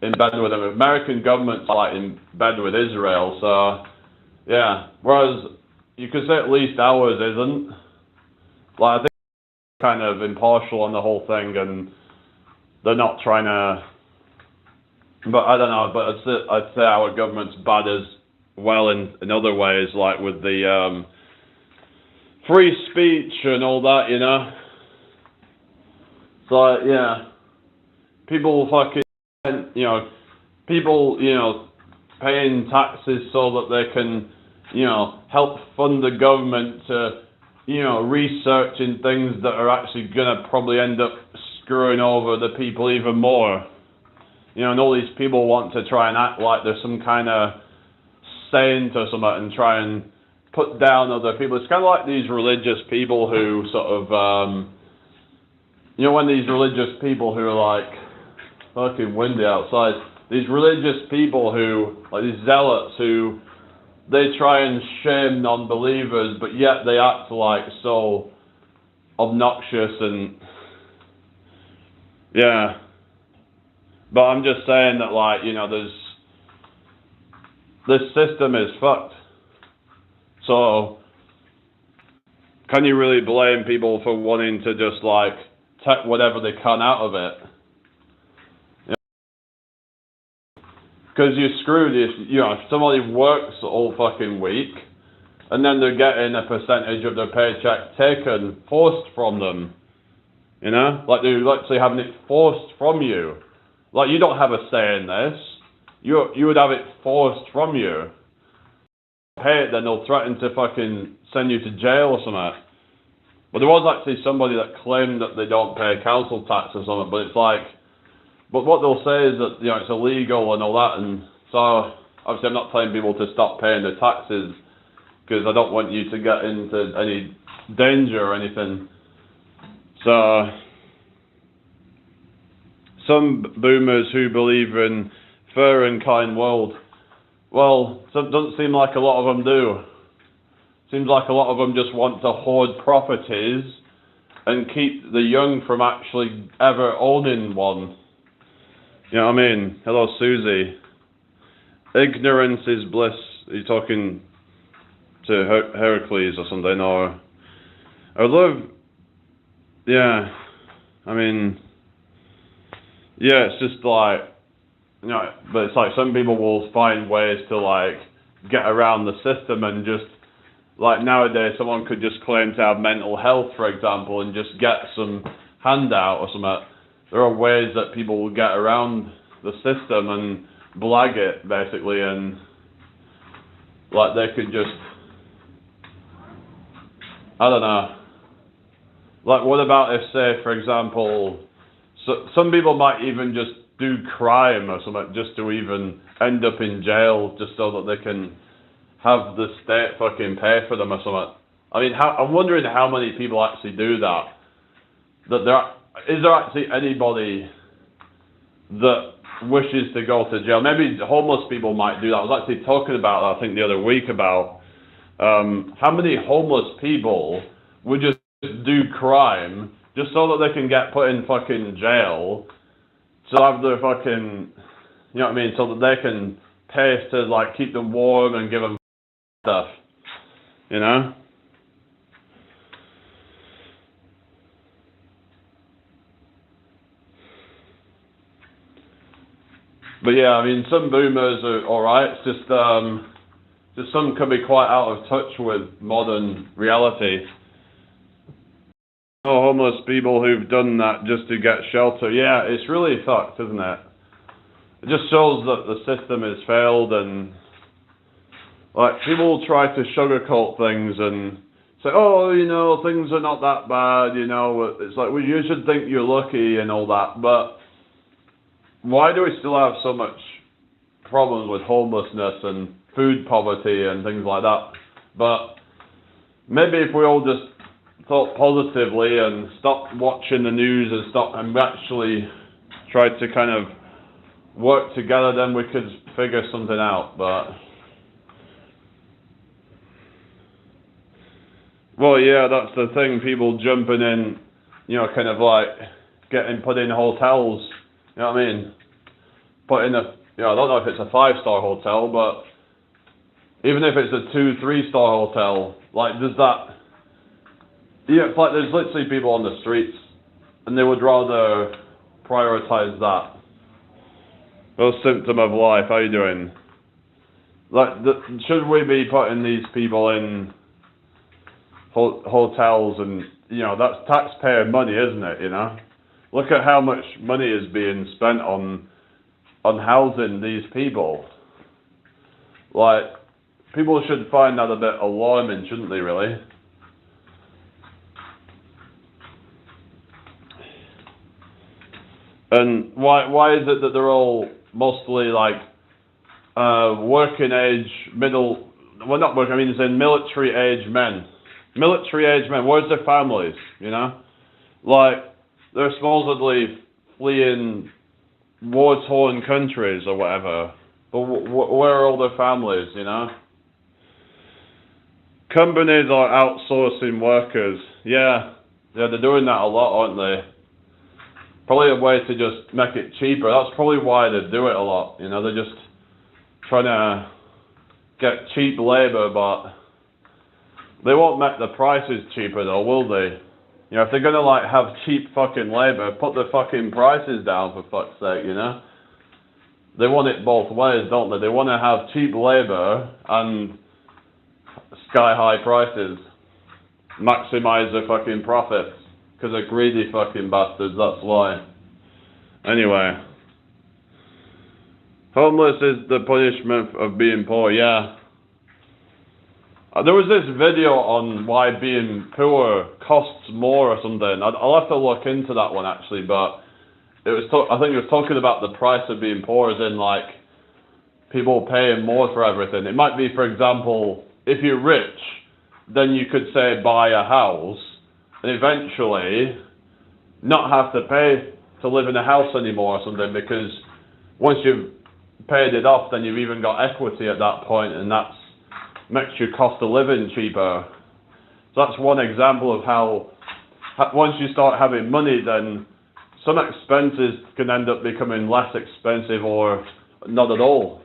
in bed with them. American government's like in bed with Israel, so yeah. Whereas you could say at least ours isn't. Like I think they're kind of impartial on the whole thing, and they're not trying to. But I don't know. But I'd say our government's bad as well in other ways, like with the free speech and all that, So yeah, people fucking, people, paying taxes so that they can, help fund the government to, research in things that are actually gonna probably end up screwing over the people even more. And all these people want to try and act like there's some kind of saint or something and try and put down other people. It's kind of like these religious people who sort of, when these religious people who are like, fucking windy outside, these religious people who, like these zealots who, they try and shame non-believers, but yet they act like so obnoxious and, yeah. But I'm just saying that, like, this system is fucked. So, can you really blame people for wanting to just, like, take whatever they can out of it? Because you're screwed if somebody works all fucking week, and then they're getting a percentage of their paycheck taken, forced from them. Like they're literally having it forced from you. Like, you don't have a say in this. You would have it forced from you. Pay it, then they'll threaten to fucking send you to jail or something. But there was actually somebody that claimed that they don't pay council tax or something, but it's like, but what they'll say is that, it's illegal and all that, and so, obviously I'm not telling people to stop paying their taxes, because I don't want you to get into any danger or anything. So, some boomers who believe in fair and kind world, well, it doesn't seem like a lot of them do. Seems like a lot of them just want to hoard properties and keep the young from actually ever owning one. You know what I mean? Hello, Susie. Ignorance is bliss. Are you talking to Heracles or something? Or I love, yeah, I mean, yeah, it's just like, but it's like some people will find ways to like get around the system and just, like nowadays someone could just claim to have mental health, for example, and just get some handout or something. There are ways that people will get around the system and blag it, basically, and like they could just, I don't know. Like, what about if, say, for example, some people might even just do crime or something just to even end up in jail, just so that they can have the state fucking pay for them or something. I mean, I'm wondering how many people actually do that. Is there actually anybody that wishes to go to jail? Maybe homeless people might do that. I was actually talking about that, I think, the other week about how many homeless people would just do crime just so that they can get put in fucking jail, to have their fucking, you know what I mean, so that they can pay to like keep them warm and give them stuff, But yeah, I mean, some boomers are alright. It's just some can be quite out of touch with modern reality. Oh, homeless people who've done that just to get shelter. Yeah, it's really fucked, isn't it? It just shows that the system has failed, and like people try to sugarcoat things and say, oh, you know, things are not that bad, you know. It's like, well, you should think you're lucky and all that, but why do we still have so much problems with homelessness and food poverty and things like that? But maybe if we all just thought positively and stopped watching the news and actually tried to kind of work together, then we could figure something out. But well, yeah, that's the thing. People jumping in, you know, kind of like getting put in hotels. You know what I mean? Put in I don't know if it's a 5-star hotel, but even if it's a 2-3-star hotel, like does that? Yeah, it's like there's literally people on the streets, and they would rather prioritize that. Well, symptom of life. How you doing? Like, should we be putting these people in hotels? And you know, that's taxpayer money, isn't it? You know, look at how much money is being spent on housing these people. Like, people should find that a bit alarming, shouldn't they? Really. And why is it that they're all mostly like working age, not working, I mean, it's in military age men. Military age men, where's their families, you know? Like, they're supposedly fleeing war-torn countries or whatever, but where are all their families, you know? Companies are outsourcing workers. Yeah, they're doing that a lot, aren't they? Probably a way to just make it cheaper. That's probably why they do it a lot. You know, they're just trying to get cheap labour, but they won't make the prices cheaper though, will they? You know, if they're gonna like have cheap fucking labour, put the fucking prices down for fuck's sake, you know? They want it both ways, don't they? They want to have cheap labour and sky-high prices. Maximise their fucking profits. Because they're greedy fucking bastards, that's why. Anyway. Homeless is the punishment of being poor, yeah. There was this video on why being poor costs more or something. I'll have to look into that one actually, but I think it was talking about the price of being poor, as in like people paying more for everything. It might be, for example, if you're rich, then you could say buy a house, and eventually not have to pay to live in a house anymore or something, because once you've paid it off, then you've even got equity at that point, and that makes your cost of living cheaper. So that's one example of how once you start having money, then some expenses can end up becoming less expensive or not at all.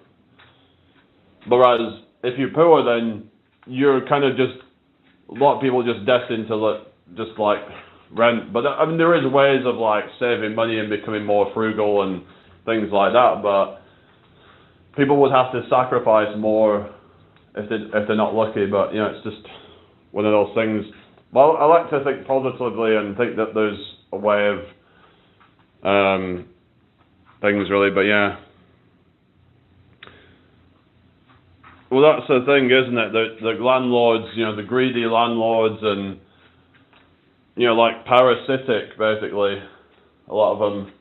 Whereas if you're poor, then you're kind of just, a lot of people just destined to just like rent. But I mean, there is ways of like saving money and becoming more frugal and things like that, but people would have to sacrifice more if they're not lucky. But you know, it's just one of those things. Well, I like to think positively and think that there's a way of things really, but yeah. Well, that's the thing, isn't it? The landlords, you know, the greedy landlords, and you know, like parasitic, basically. A lot of them.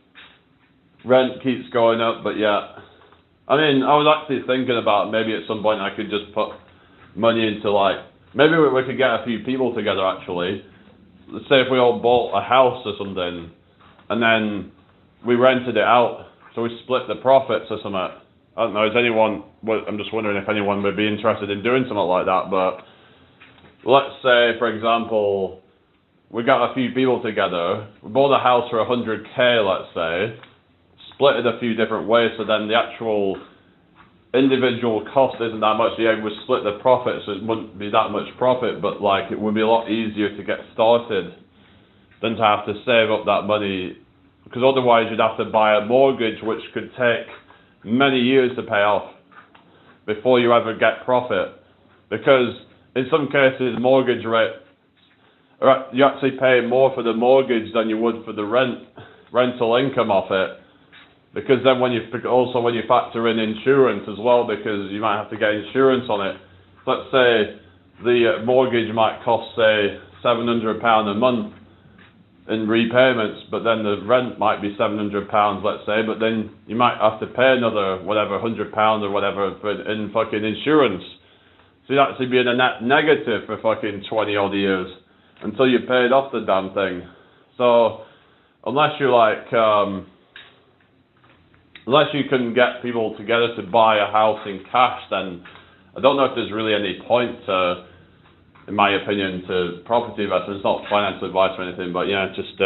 Rent keeps going up, but yeah. I mean, I was actually thinking about maybe at some point I could just put money into like, maybe we could get a few people together actually. Let's say if we all bought a house or something, and then we rented it out, so we split the profits or something. I don't know, I'm just wondering if anyone would be interested in doing something like that, but let's say, for example, we got a few people together, we bought a house for 100k, let's say, split it a few different ways, so then the actual individual cost isn't that much. Yeah, we split the profit, so it wouldn't be that much profit, but like it would be a lot easier to get started than to have to save up that money, because otherwise you'd have to buy a mortgage, which could take many years to pay off before you ever get profit. Because in some cases, mortgage rate, you actually pay more for the mortgage than you would for the rental income off it. Because then when you factor in insurance as well, because you might have to get insurance on it. Let's say the mortgage might cost, say, £700 a month in repayments, but then the rent might be £700, let's say, but then you might have to pay another whatever £100 or whatever in fucking insurance. So you'd actually be in a net negative for fucking 20 odd years until you paid off the damn thing. So unless you unless you can get people together to buy a house in cash, then I don't know if there's really any point to, in my opinion, to property investment. It's not financial advice or anything, but yeah, just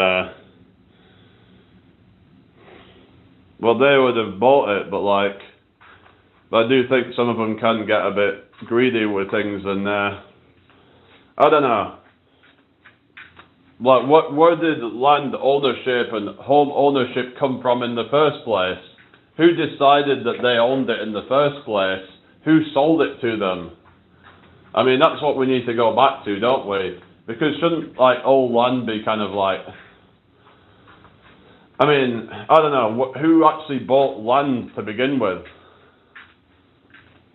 well, they would have bought it, but I do think some of them can get a bit greedy with things, and I don't know. Where did land ownership and home ownership come from in the first place? Who decided that they owned it in the first place? Who sold it to them? I mean, that's what we need to go back to, don't we? Because shouldn't old land be kind of I mean, I don't know, who actually bought land to begin with?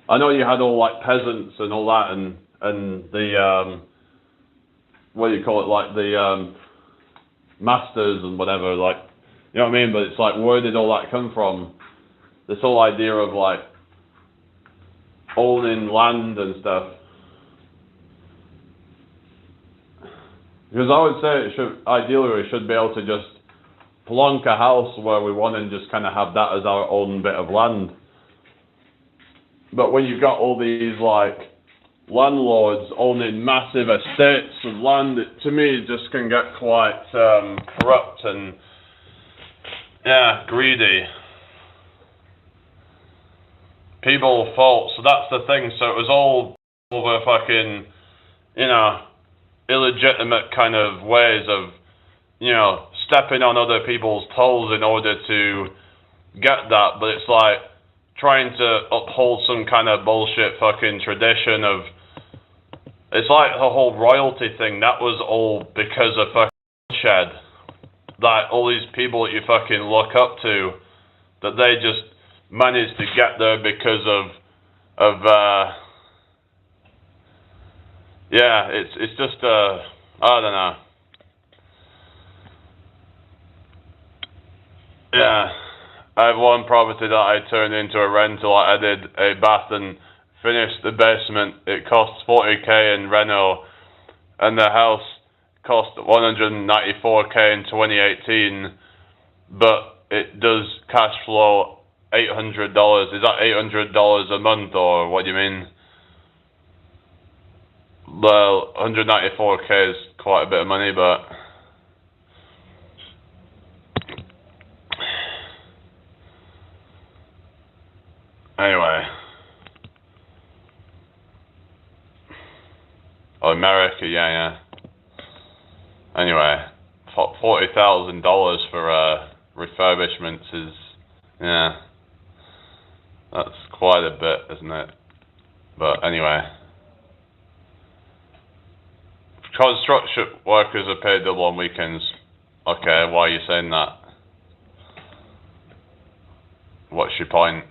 I know you had all peasants and all that, and the what do you call it, the masters and whatever, you know what I mean? But it's where did all that come from? This whole idea of owning land and stuff. Because I would say ideally we should be able to just plonk a house where we want and just kind of have that as our own bit of land. But when you've got all these landlords owning massive estates of land, to me it just can get quite corrupt and greedy. People fault, so that's the thing. So it was all over fucking, illegitimate kind of ways of, stepping on other people's toes in order to get that. But it's trying to uphold some kind of bullshit fucking tradition of, it's the whole royalty thing. That was all because of fucking shed. All these people that you fucking look up to, that they just managed to get there because of it's just I don't know. Yeah, I have one property that I turned into a rental. I added a bath and finished the basement. It cost 40k in reno, and the house cost 194k in 2018, but it does cash flow $800. Is that $800 a month, or what do you mean? Well, 194k is quite a bit of money, but anyway. Oh, America, yeah. Anyway, $40,000 for refurbishments is, that's quite a bit, isn't it? But anyway, construction workers are paid double on weekends. Okay, why are you saying that? What's your point?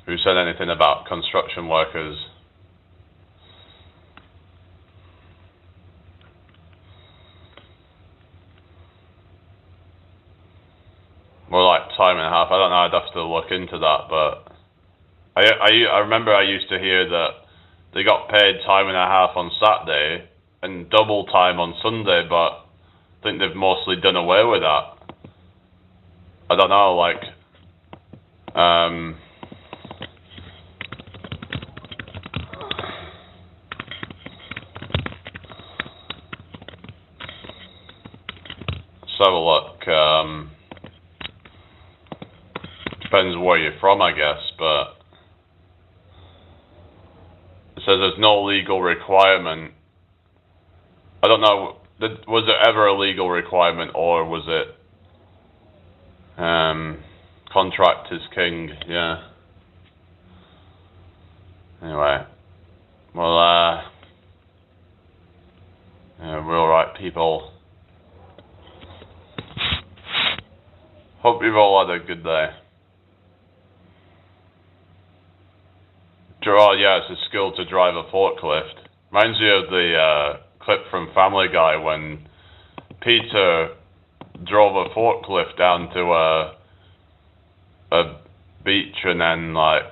Who said anything about construction workers? More time and a half. I don't know. I'd have to look into that, but I remember I used to hear that they got paid time and a half on Saturday and double time on Sunday, but I think they've mostly done away with that. I don't know, let's have a look. Depends where you're from, I guess, but it says there's no legal requirement. I don't know was it ever a legal requirement, or was it contract is king? Yeah. Anyway, well, yeah, we're all right, people. Hope you've all had a good day. Oh yeah, it's a skill to drive a forklift. Reminds me of the clip from Family Guy when Peter drove a forklift down to a beach, and then like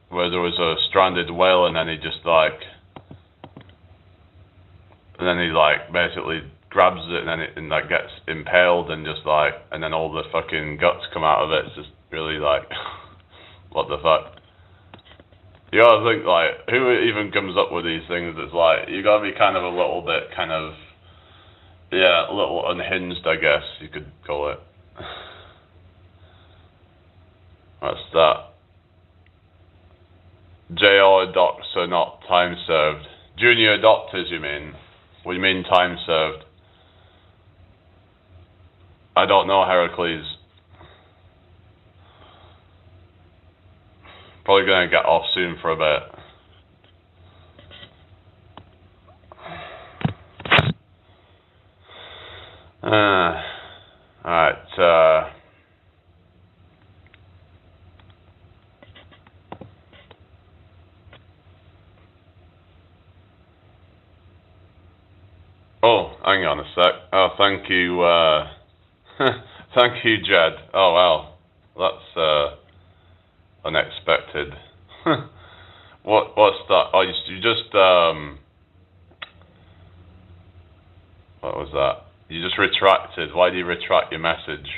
where there was a stranded whale, and then he just like, and then he like basically grabs it, and then it and like gets impaled, and just like, and then all the fucking guts come out of it. It's just really like, what the fuck? You gotta think, like, who even comes up with these things? It's like, you gotta be kind of a little bit kind of, yeah, a little unhinged, I guess you could call it. That's that. JR docs are not time served. Junior doctors, you mean? What do you mean time served? I don't know, Heracles. Probably gonna get off soon for a bit. Alright, oh, hang on a sec. Oh, thank you, thank you, Jed. Oh, well, that's, unexpected. What's that? Oh, you just, what was that? You just retracted. Why do you retract your message?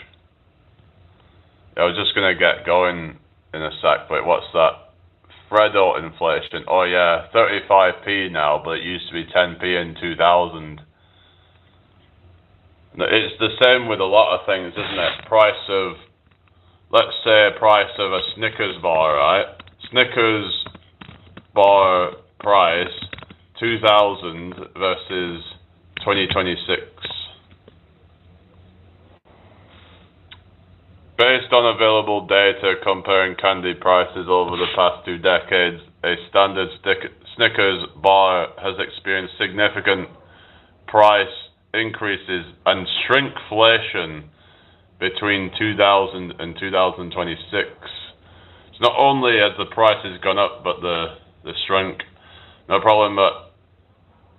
I was just gonna get going in a sec, but what's that? Fredo inflation. Oh yeah, 35p now, but it used to be 10p in 2000. It's the same with a lot of things, isn't it? Price of, let's say, price of a Snickers bar, right? Snickers bar price 2000 versus 2026. Based on available data comparing candy prices over the past 2 decades, a standard Snickers bar has experienced significant price increases and shrinkflation between 2000 and 2026. It's not only has the prices gone up, but the shrink. No problem, but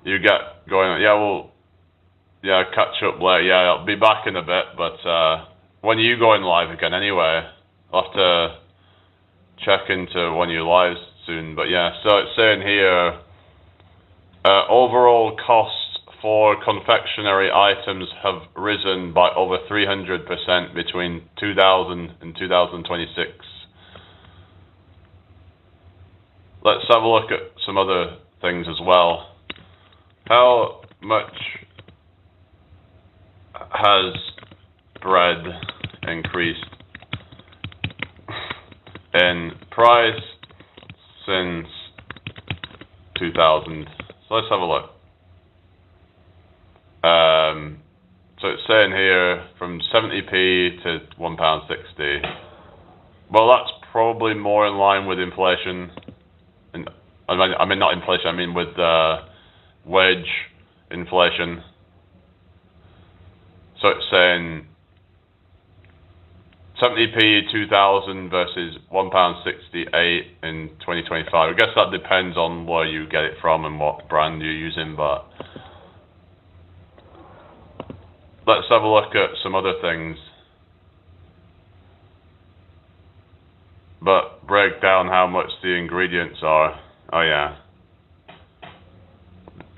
you get going, yeah, well, yeah, catch up later. Yeah, I'll be back in a bit, but when are you going live again anyway? I'll have to check into when you're live soon, but yeah, so it's saying here, overall costs for confectionery items have risen by over 300% between 2000 and 2026. Let's have a look at some other things as well. How much has bread increased in price since 2000? So let's have a look. So it's saying here from 70p to £1.60. Well, that's probably more in line with inflation. And I mean not inflation. I mean with wage inflation. So it's saying 70p 2000 versus £1.68 in 2025. I guess that depends on where you get it from and what brand you're using, but let's have a look at some other things. But break down how much the ingredients are. Oh yeah.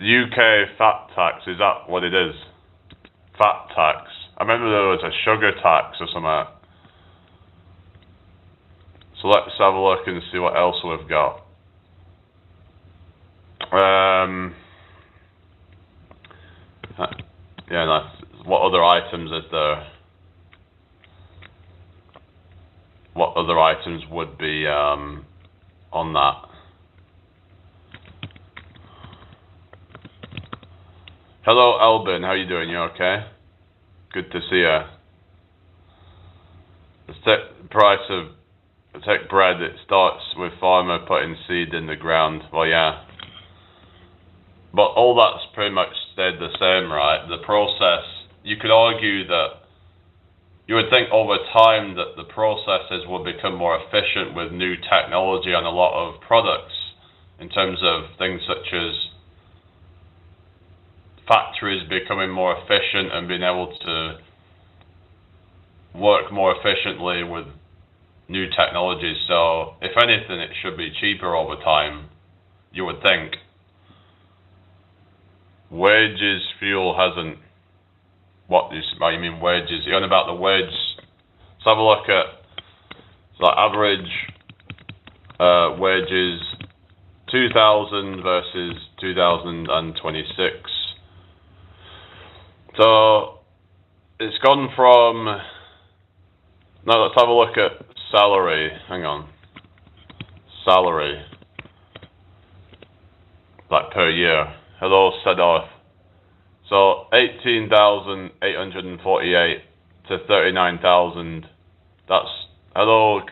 UK fat tax, is that what it is? Fat tax. I remember there was a sugar tax or something. So let's have a look and see what else we've got. Yeah, that's, what other items is there? What other items would be on that? Hello, Albin. How you doing? You okay? Good to see you. The price of take bread. It starts with farmer putting seed in the ground. Well, yeah, but all that's pretty much stayed the same, right? The process. You could argue that you would think over time that the processes will become more efficient with new technology on a lot of products, in terms of things such as factories becoming more efficient and being able to work more efficiently with new technologies. So if anything, it should be cheaper over time, you would think. Wages, fuel hasn't. What do you mean wages? You're on about the wage. Let's have a look at average wages 2000 versus 2026. So it's gone from. Now let's have a look at salary. Hang on. Salary. Like per year. Hello, Sadaf. So 18,848 to 39,000. That's hello,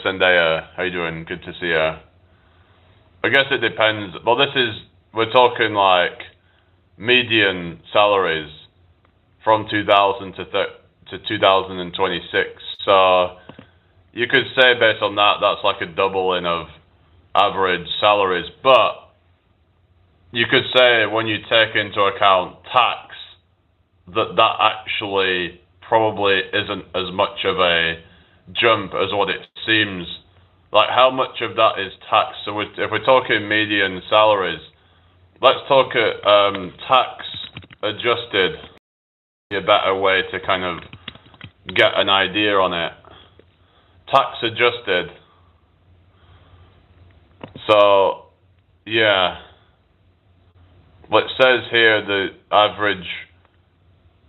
Zendaya. How you doing? Good to see you. I guess it depends. Well, we're talking like median salaries from 2000 to 2026. So you could say based on that, that's like a doubling of average salaries. But you could say when you take into account tax, that actually probably isn't as much of a jump as what it seems. Like how much of that is tax? So if we're talking median salaries, let's talk at tax adjusted. A better way to kind of get an idea on it. Tax adjusted. So yeah. Well, it says here the average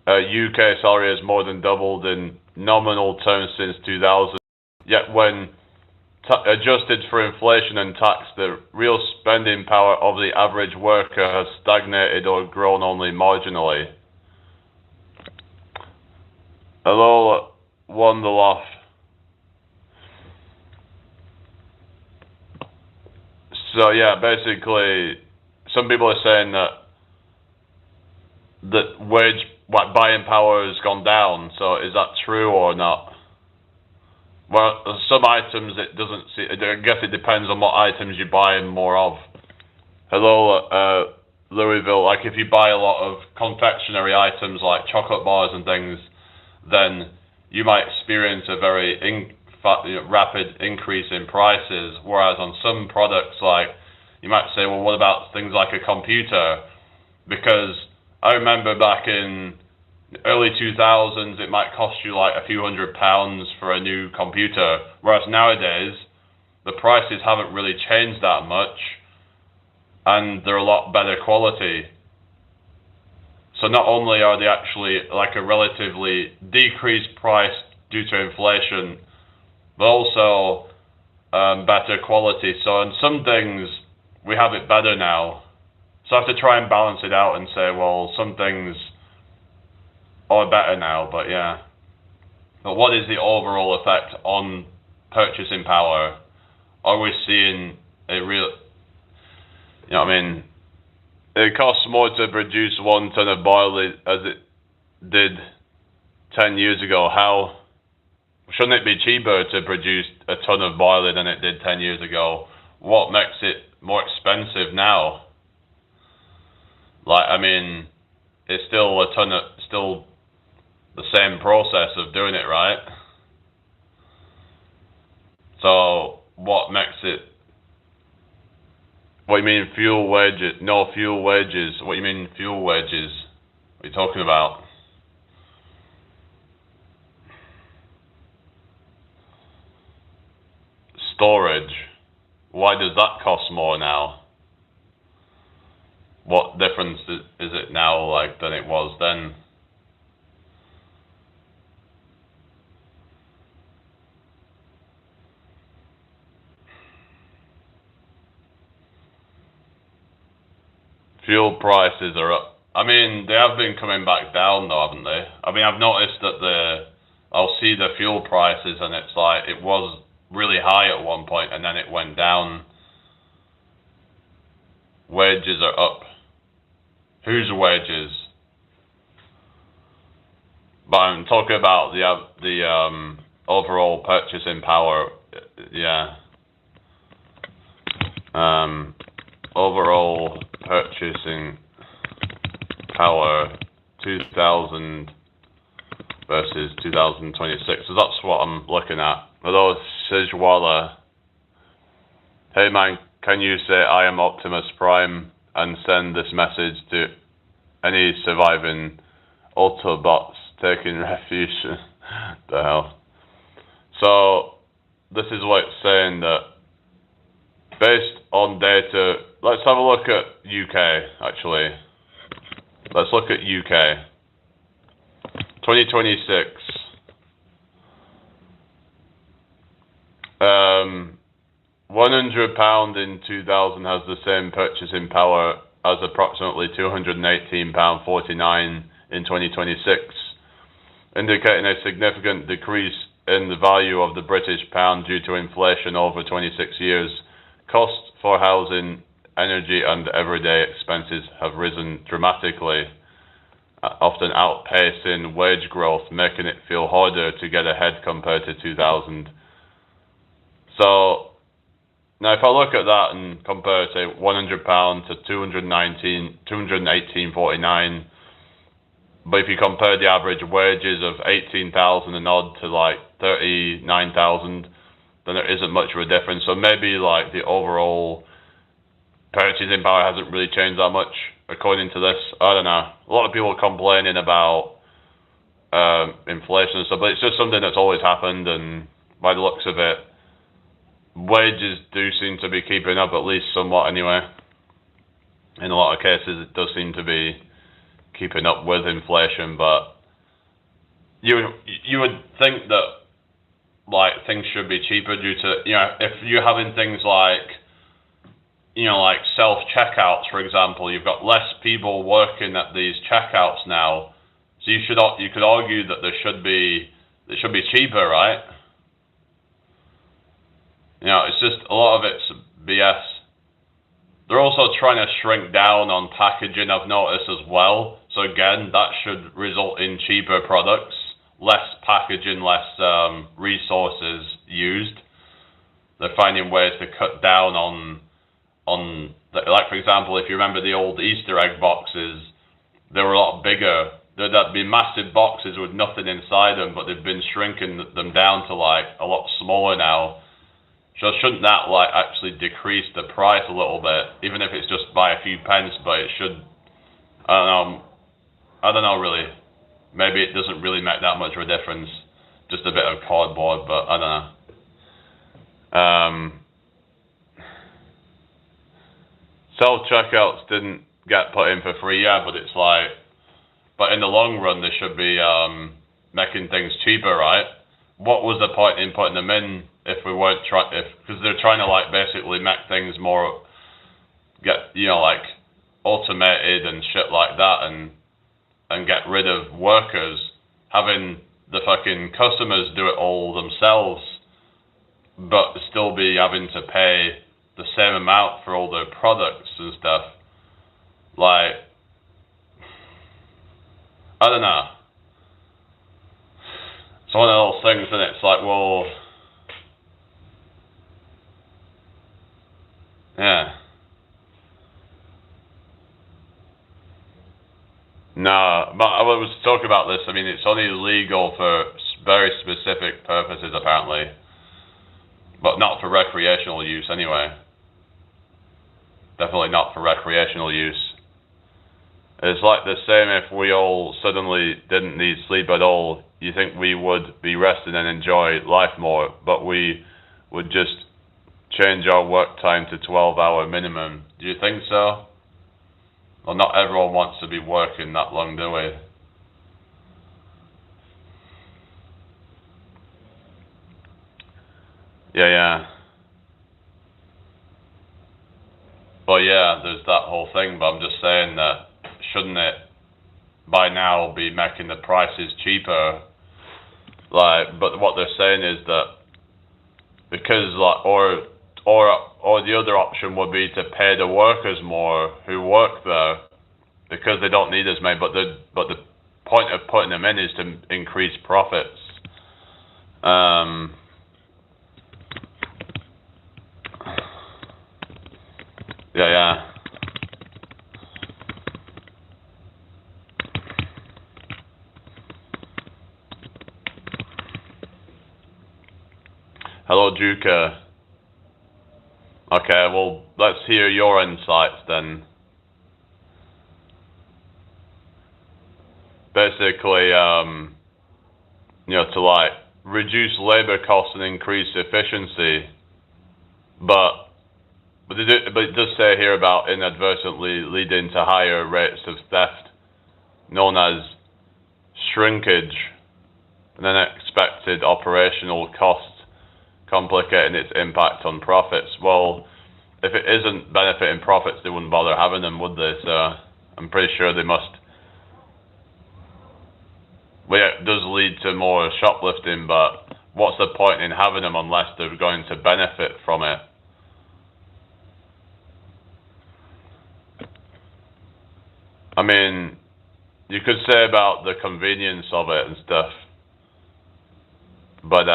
UK salary has more than doubled in nominal terms since 2000. Yet when adjusted for inflation and tax, the real spending power of the average worker has stagnated or grown only marginally. Hello, Wanderlof. So yeah, basically, some people are saying that buying power has gone down. So is that true or not? Well, some items it doesn't see. I guess it depends on what items you're buying more of. Hello, Louisville. Like if you buy a lot of confectionery items like chocolate bars and things, then you might experience a very rapid increase in prices. Whereas on some products, like you might say, well, what about things like a computer? Because I remember back in early 2000s, it might cost you like a few £100 for a new computer, whereas nowadays the prices haven't really changed that much, and they're a lot better quality. So not only are they actually like a relatively decreased price due to inflation, but also better quality. So in some things we have it better now. So I have to try and balance it out and say, well, some things are better now, but yeah. But what is the overall effect on purchasing power? Are we seeing a real, I mean, it costs more to produce 1 ton of barley as it did 10 years ago. How shouldn't it be cheaper to produce a ton of barley than it did 10 years ago? What makes it more expensive now? Like, I mean, it's still still the same process of doing it, right? So what makes it? What do you mean fuel wages? No fuel wages. What do you mean fuel wages? What are you talking about? Storage. Why does that cost more now? What difference is it now like than it was then? Fuel prices are up. I mean, they have been coming back down though, haven't they? I mean, I've noticed that I'll see the fuel prices and it's like, it was really high at one point and then it went down. Wages are up. Whose wages? But I'm talking about the overall purchasing power. Yeah. Overall purchasing power 2000 versus 2026. So that's what I'm looking at. Hello, Sijwala. Hey man, can you say I am Optimus Prime and send this message to any surviving Autobots taking refuge? The hell. So this is what it's saying, that based on data, let's have a look at UK actually. Let's look at UK. 2026. £100 in 2000 has the same purchasing power as approximately £218.49 in 2026, indicating a significant decrease in the value of the British pound due to inflation over 26 years. Costs for housing, energy and everyday expenses have risen dramatically, often outpacing wage growth, making it feel harder to get ahead compared to 2000. So now if I look at that and compare, say, £100 to 218.49, but if you compare the average wages of 18,000 and odd to like 39,000, then there isn't much of a difference. So maybe like the overall purchasing power hasn't really changed that much according to this. I don't know. A lot of people are complaining about inflation and stuff, but it's just something that's always happened, and by the looks of it, wages do seem to be keeping up, at least somewhat anyway. In a lot of cases, it does seem to be keeping up with inflation, but you would think that like things should be cheaper due to, you know, if you're having things like, you know, like self-checkouts, for example, you've got less people working at these checkouts now, so you could argue that it should be cheaper, right? You know, it's just a lot of it's BS. They're also trying to shrink down on packaging, I've noticed as well. So again, that should result in cheaper products, less packaging, less resources used. They're finding ways to cut down like for example, if you remember the old Easter egg boxes, they were a lot bigger. There'd be massive boxes with nothing inside them, but they've been shrinking them down to like a lot smaller now. So shouldn't that like actually decrease the price a little bit, even if it's just by a few pence? But it should. I don't know really. Maybe it doesn't really make that much of a difference. Just a bit of cardboard, but I don't know. Self-checkouts didn't get put in for free, yeah, but it's like, but in the long run, they should be making things cheaper, right? What was the point in putting them in if we weren't because they're trying to like basically make things more, like automated and shit like that, and get rid of workers, having the fucking customers do it all themselves, but still be having to pay the same amount for all their products and stuff. Like, I don't know. It's one of those things, and it's like, well, yeah. No, but I was talking about this. I mean, it's only legal for very specific purposes, apparently, but not for recreational use anyway. Definitely not for recreational use. It's like the same if we all suddenly didn't need sleep at all. You think we would be resting and enjoy life more, but we would just change our work time to 12-hour minimum. Do you think so? Well, not everyone wants to be working that long, do we? Yeah. Well, yeah, there's that whole thing, but I'm just saying that shouldn't it by now be making the prices cheaper? Like, but what they're saying is that because like, or the other option would be to pay the workers more who work there because they don't need as many. But the point of putting them in is to increase profits. Yeah. Hello, Juka. Okay, well, let's hear your insights then. Basically, to like reduce labor costs and increase efficiency, but it does say here about inadvertently leading to higher rates of theft, known as shrinkage, and unexpected operational costs, complicating its impact on profits. Well, if it isn't benefiting profits, they wouldn't bother having them, would they? So I'm pretty sure they must. Well, yeah, it does lead to more shoplifting, but what's the point in having them unless they're going to benefit from it? I mean, you could say about the convenience of it and stuff, but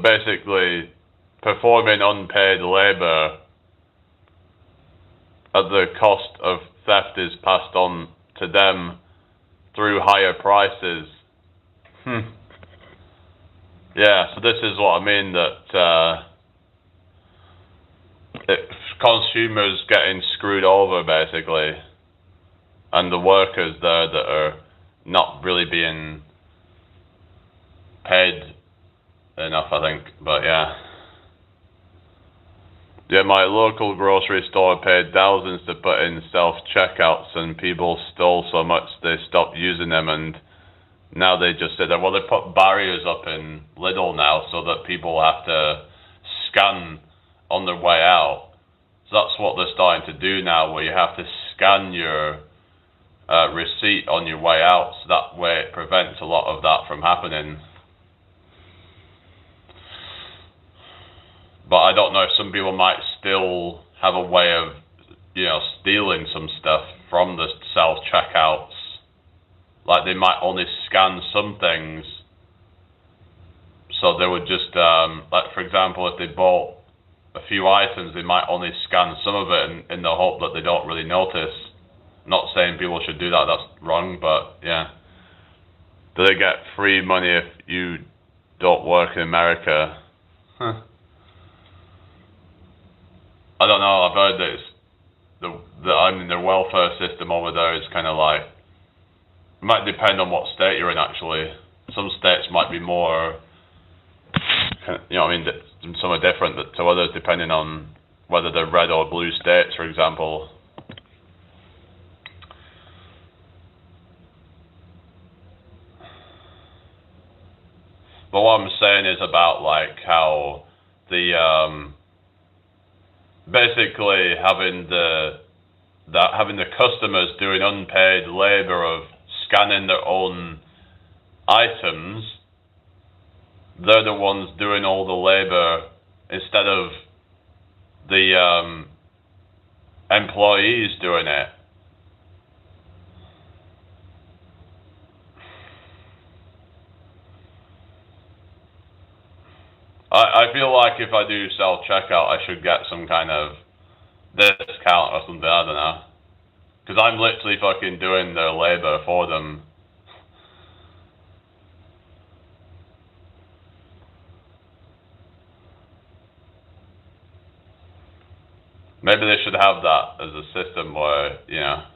basically, performing unpaid labor at the cost of theft is passed on to them through higher prices. Yeah, so this is what I mean, that consumers getting screwed over, basically, and the workers there that are not really being paid enough, I think. But yeah, my local grocery store paid thousands to put in self-checkouts, and people stole so much they stopped using them, and now they just said that, well, they put barriers up in Lidl now so that people have to scan on their way out. So that's what they're starting to do now, where you have to scan your receipt on your way out, so that way it prevents a lot of that from happening. But I don't know if some people might still have a way of, stealing some stuff from the self-checkouts. Like, they might only scan some things. So they would just, like, for example, if they bought a few items, they might only scan some of it in the hope that they don't really notice. Not saying people should do that, that's wrong, but yeah. Do they get free money if you don't work in America? I don't know, I've heard that their welfare system over there is kind of like, it might depend on what state you're in, actually. Some states might be more, some are different to others depending on whether they're red or blue states, for example. But what I'm saying is about like how the basically having the customers doing unpaid labor of scanning their own items, they're the ones doing all the labor instead of the employees doing it. I feel like if I do self-checkout, I should get some kind of discount or something, I don't know. Because I'm literally fucking doing their labor for them. Maybe they should have that as a system where,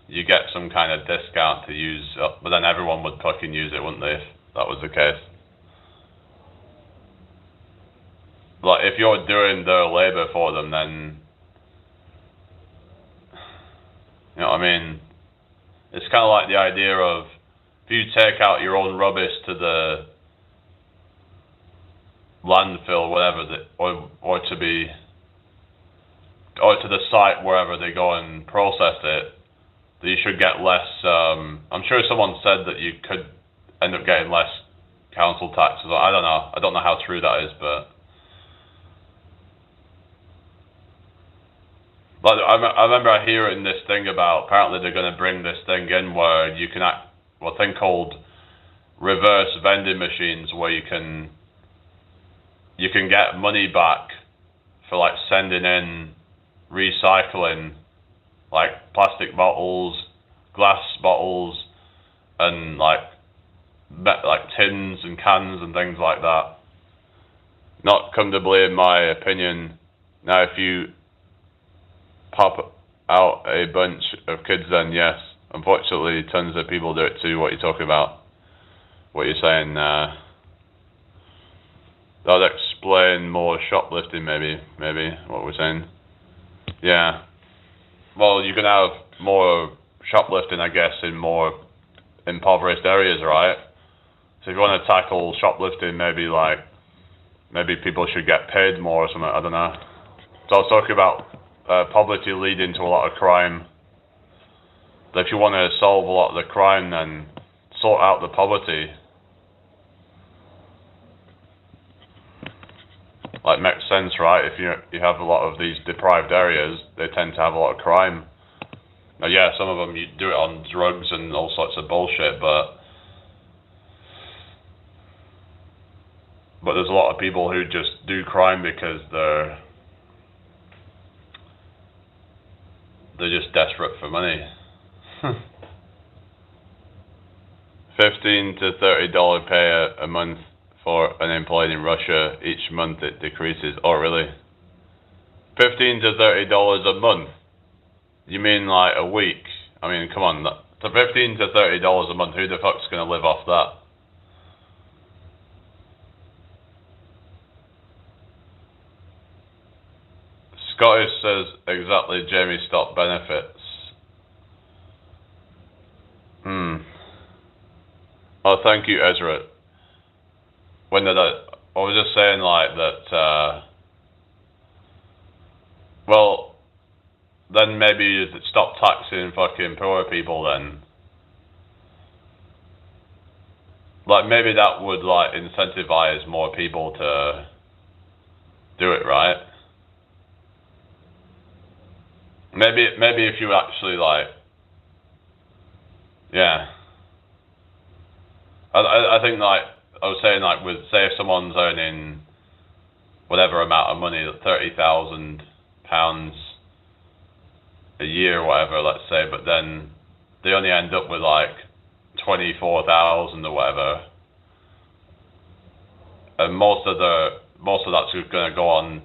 you get some kind of discount to use, but then everyone would fucking use it, wouldn't they, if that was the case? Like, if you're doing their labor for them, then, you know what I mean? It's kind of like the idea of, if you take out your own rubbish to the landfill, whatever, or to the site wherever they go and process it, that you should get less. I'm sure someone said that you could end up getting less council taxes. I don't know. I don't know how true that is, but I remember hearing this thing about, apparently they're going to bring this thing in where you can a thing called reverse vending machines, where you can get money back for like sending in recycling, like plastic bottles, glass bottles, and like tins and cans and things like that. Not comfortably, in my opinion. Now, if you pop out a bunch of kids, then yes. Unfortunately, tons of people do it too. What you're talking about, what you're saying, that'll explain more shoplifting, maybe what we're saying. Yeah. Well, you can have more shoplifting, I guess, in more impoverished areas, right? So if you want to tackle shoplifting, maybe people should get paid more or something. I don't know. So I was talking about poverty leading to a lot of crime. But if you want to solve a lot of the crime, then sort out the poverty. Like, makes sense, right? If you have a lot of these deprived areas, they tend to have a lot of crime. Now, yeah, some of them you do it on drugs and all sorts of bullshit, but there's a lot of people who just do crime because they're just desperate for money. $15 to $30 pay a month for unemployed in Russia. Each month it decreases. Oh, really? $15 to $30 a month? You mean like a week? I mean, come on. So $15 to $30 a month, who the fuck's going to live off that? Scottish says exactly, Jamie, stop benefits. Oh, thank you, Ezra. When did I was just saying like that, well, then maybe you stop taxing fucking poor people then. Like, maybe that would like incentivize more people to do it, right? Maybe if you actually like, yeah. I think like I was saying, like, with, say if someone's earning whatever amount of money, £30,000 a year or whatever, let's say, but then they only end up with like 24,000 or whatever, and most of that's going to go on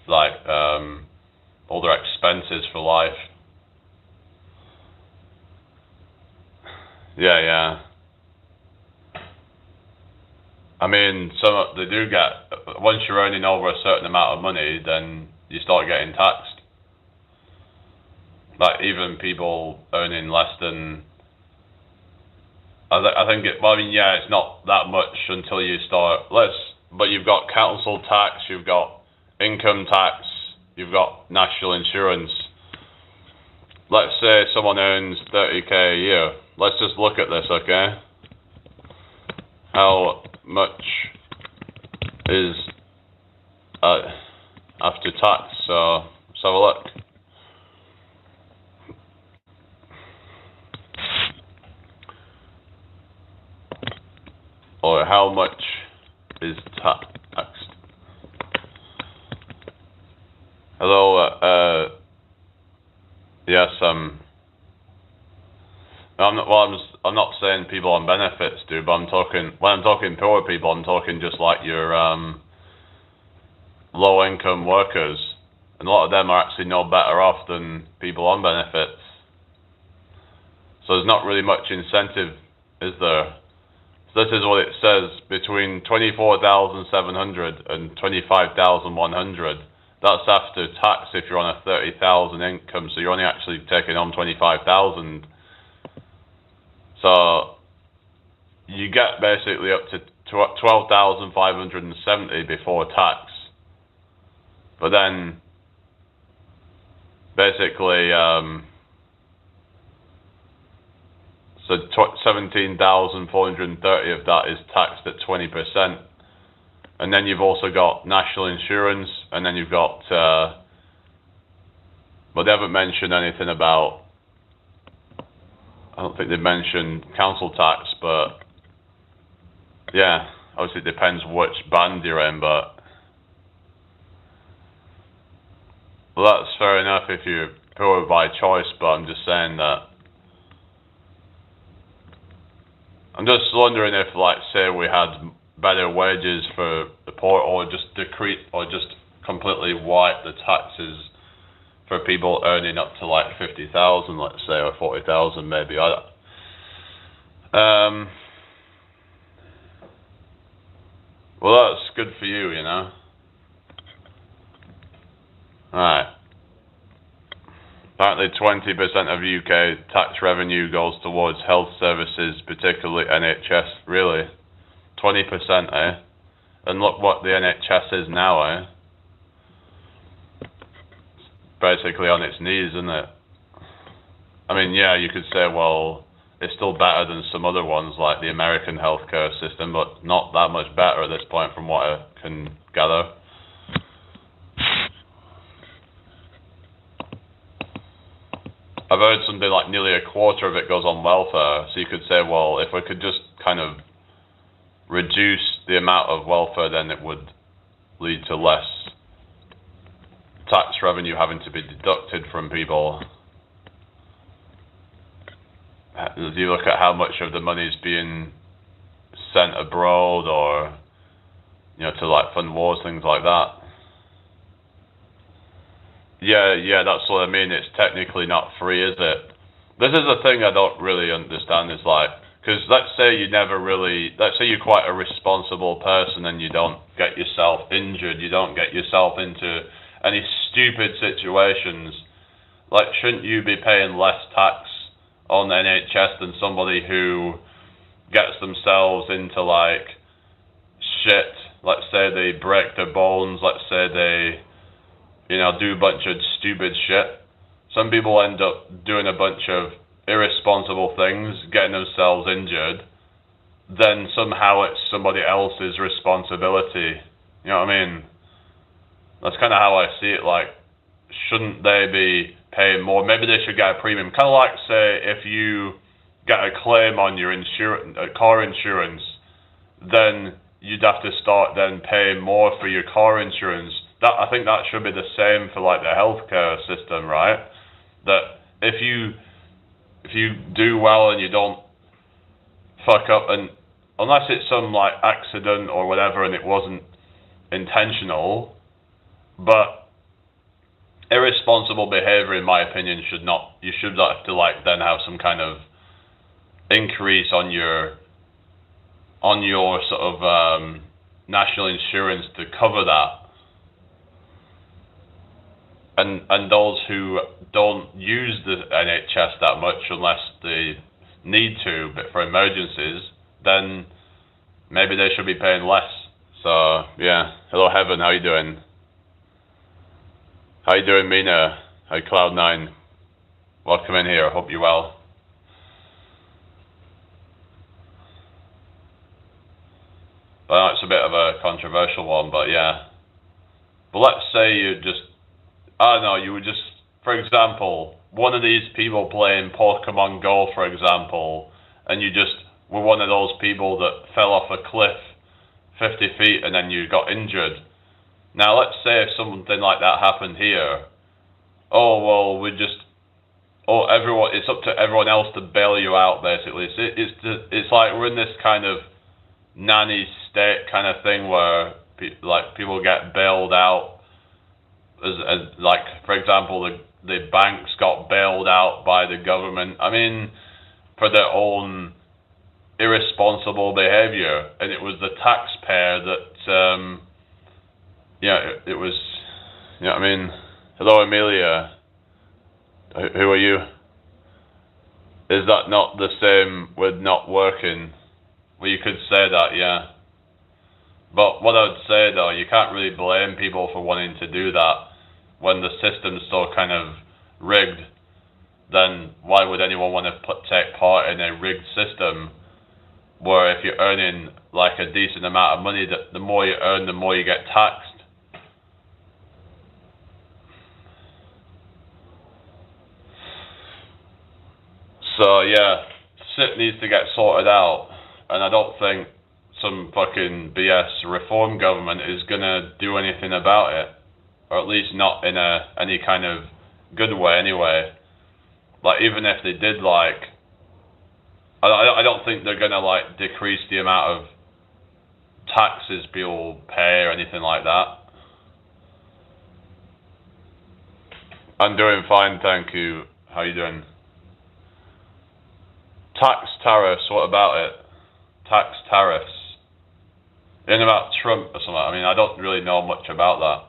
like all their expenses for life. Yeah. I mean, they do get, once you're earning over a certain amount of money, then you start getting taxed. Like, even people earning less than, I think it's not that much until you start, but you've got council tax, you've got income tax, you've got national insurance. Let's say someone earns 30k a year. Let's just look at this, okay? How much is after tax? So let's have a look. Or how much is taxed? Hello, yes, I'm not saying people on benefits do, but when I'm talking poor people, I'm talking just like your low income workers, and a lot of them are actually no better off than people on benefits. So there's not really much incentive, is there? So this is what it says: between 24,700 and 25,100. That's after tax if you're on a 30,000 income, so you're only actually taking on 25,000. So you get basically up to 12,570 before tax. But then basically So 17,430 of that is taxed at 20%. And then you've also got national insurance, and then you've got, but they haven't mentioned anything about, I don't think they've mentioned council tax, but yeah, obviously it depends which band you're in, but well, that's fair enough if you're poor by choice, but I'm just saying that, I'm just wondering if, like, say we had better wages for the poor, or just decrease, or just completely wipe the taxes for people earning up to like 50,000, let's say, or 40,000 maybe. Well, that's good for you, you know. Alright. Apparently 20% of UK tax revenue goes towards health services, particularly NHS. Really? 20%, eh? And look what the NHS is now, eh? Basically on its knees, isn't it? I mean, yeah, you could say, well, it's still better than some other ones like the American healthcare system, but not that much better at this point from what I can gather. I've heard something like nearly a quarter of it goes on welfare, so you could say, well, if we could just kind of reduce the amount of welfare, then it would lead to less tax revenue having to be deducted from people. If you look at how much of the money is being sent abroad, or, you know, to like fund wars, things like that. Yeah, that's what I mean. It's technically not free, is it? This is the thing I don't really understand, is like, because let's say you're quite a responsible person and you don't get yourself injured, you don't get yourself into any stupid situations, like, shouldn't you be paying less tax on NHS than somebody who gets themselves into like shit? Let's say they break their bones, let's say they, you know, do a bunch of stupid shit. Some people end up doing a bunch of irresponsible things, getting themselves injured, then somehow it's somebody else's responsibility. You know what I mean? That's kind of how I see it. Like, shouldn't they be paying more? Maybe they should get a premium. Kind of like, say, if you get a claim on your car insurance, then you'd have to start then paying more for your car insurance. I think that should be the same for like the healthcare system, right? That if you do well and you don't fuck up, and unless it's some like accident or whatever and it wasn't intentional, but irresponsible behavior, in my opinion, you should have to like then have some kind of increase on your sort of national insurance to cover that. And those who don't use the NHS that much unless they need to, but for emergencies, then maybe they should be paying less. So yeah, hello Heaven, how you doing? How you doing, Mina? Hi Cloud9. Welcome in here, I hope you're well. Well, it's a bit of a controversial one, but yeah. But let's say you just, I don't know, you would just, for example, one of these people playing Pokemon Go, for example, and you just were one of those people that fell off a cliff 50 feet and then you got injured. Now, let's say if something like that happened here, oh, well, it's up to everyone else to bail you out, basically. It's like we're in this kind of nanny state kind of thing where people get bailed out. As like, for example, the banks got bailed out by the government. I mean, for their own irresponsible behavior, and it was the taxpayer that, it was, you know what I mean? Hello, Amelia. Who are you? Is that not the same with not working? Well, you could say that, yeah. But what I would say, though, you can't really blame people for wanting to do that when the system's so kind of rigged. then why would anyone want to take part in a rigged system where if you're earning like a decent amount of money, that the more you earn, the more you get taxed? So yeah, shit needs to get sorted out, and I don't think some fucking BS reform government is gonna do anything about it, or at least not in any kind of good way anyway. Like, even if they did, like, I don't think they're gonna like decrease the amount of taxes people pay or anything like that. I'm doing fine, thank you. How you doing? Tax tariffs, what about it? Tax tariffs. In about Trump or something. I mean, I don't really know much about that.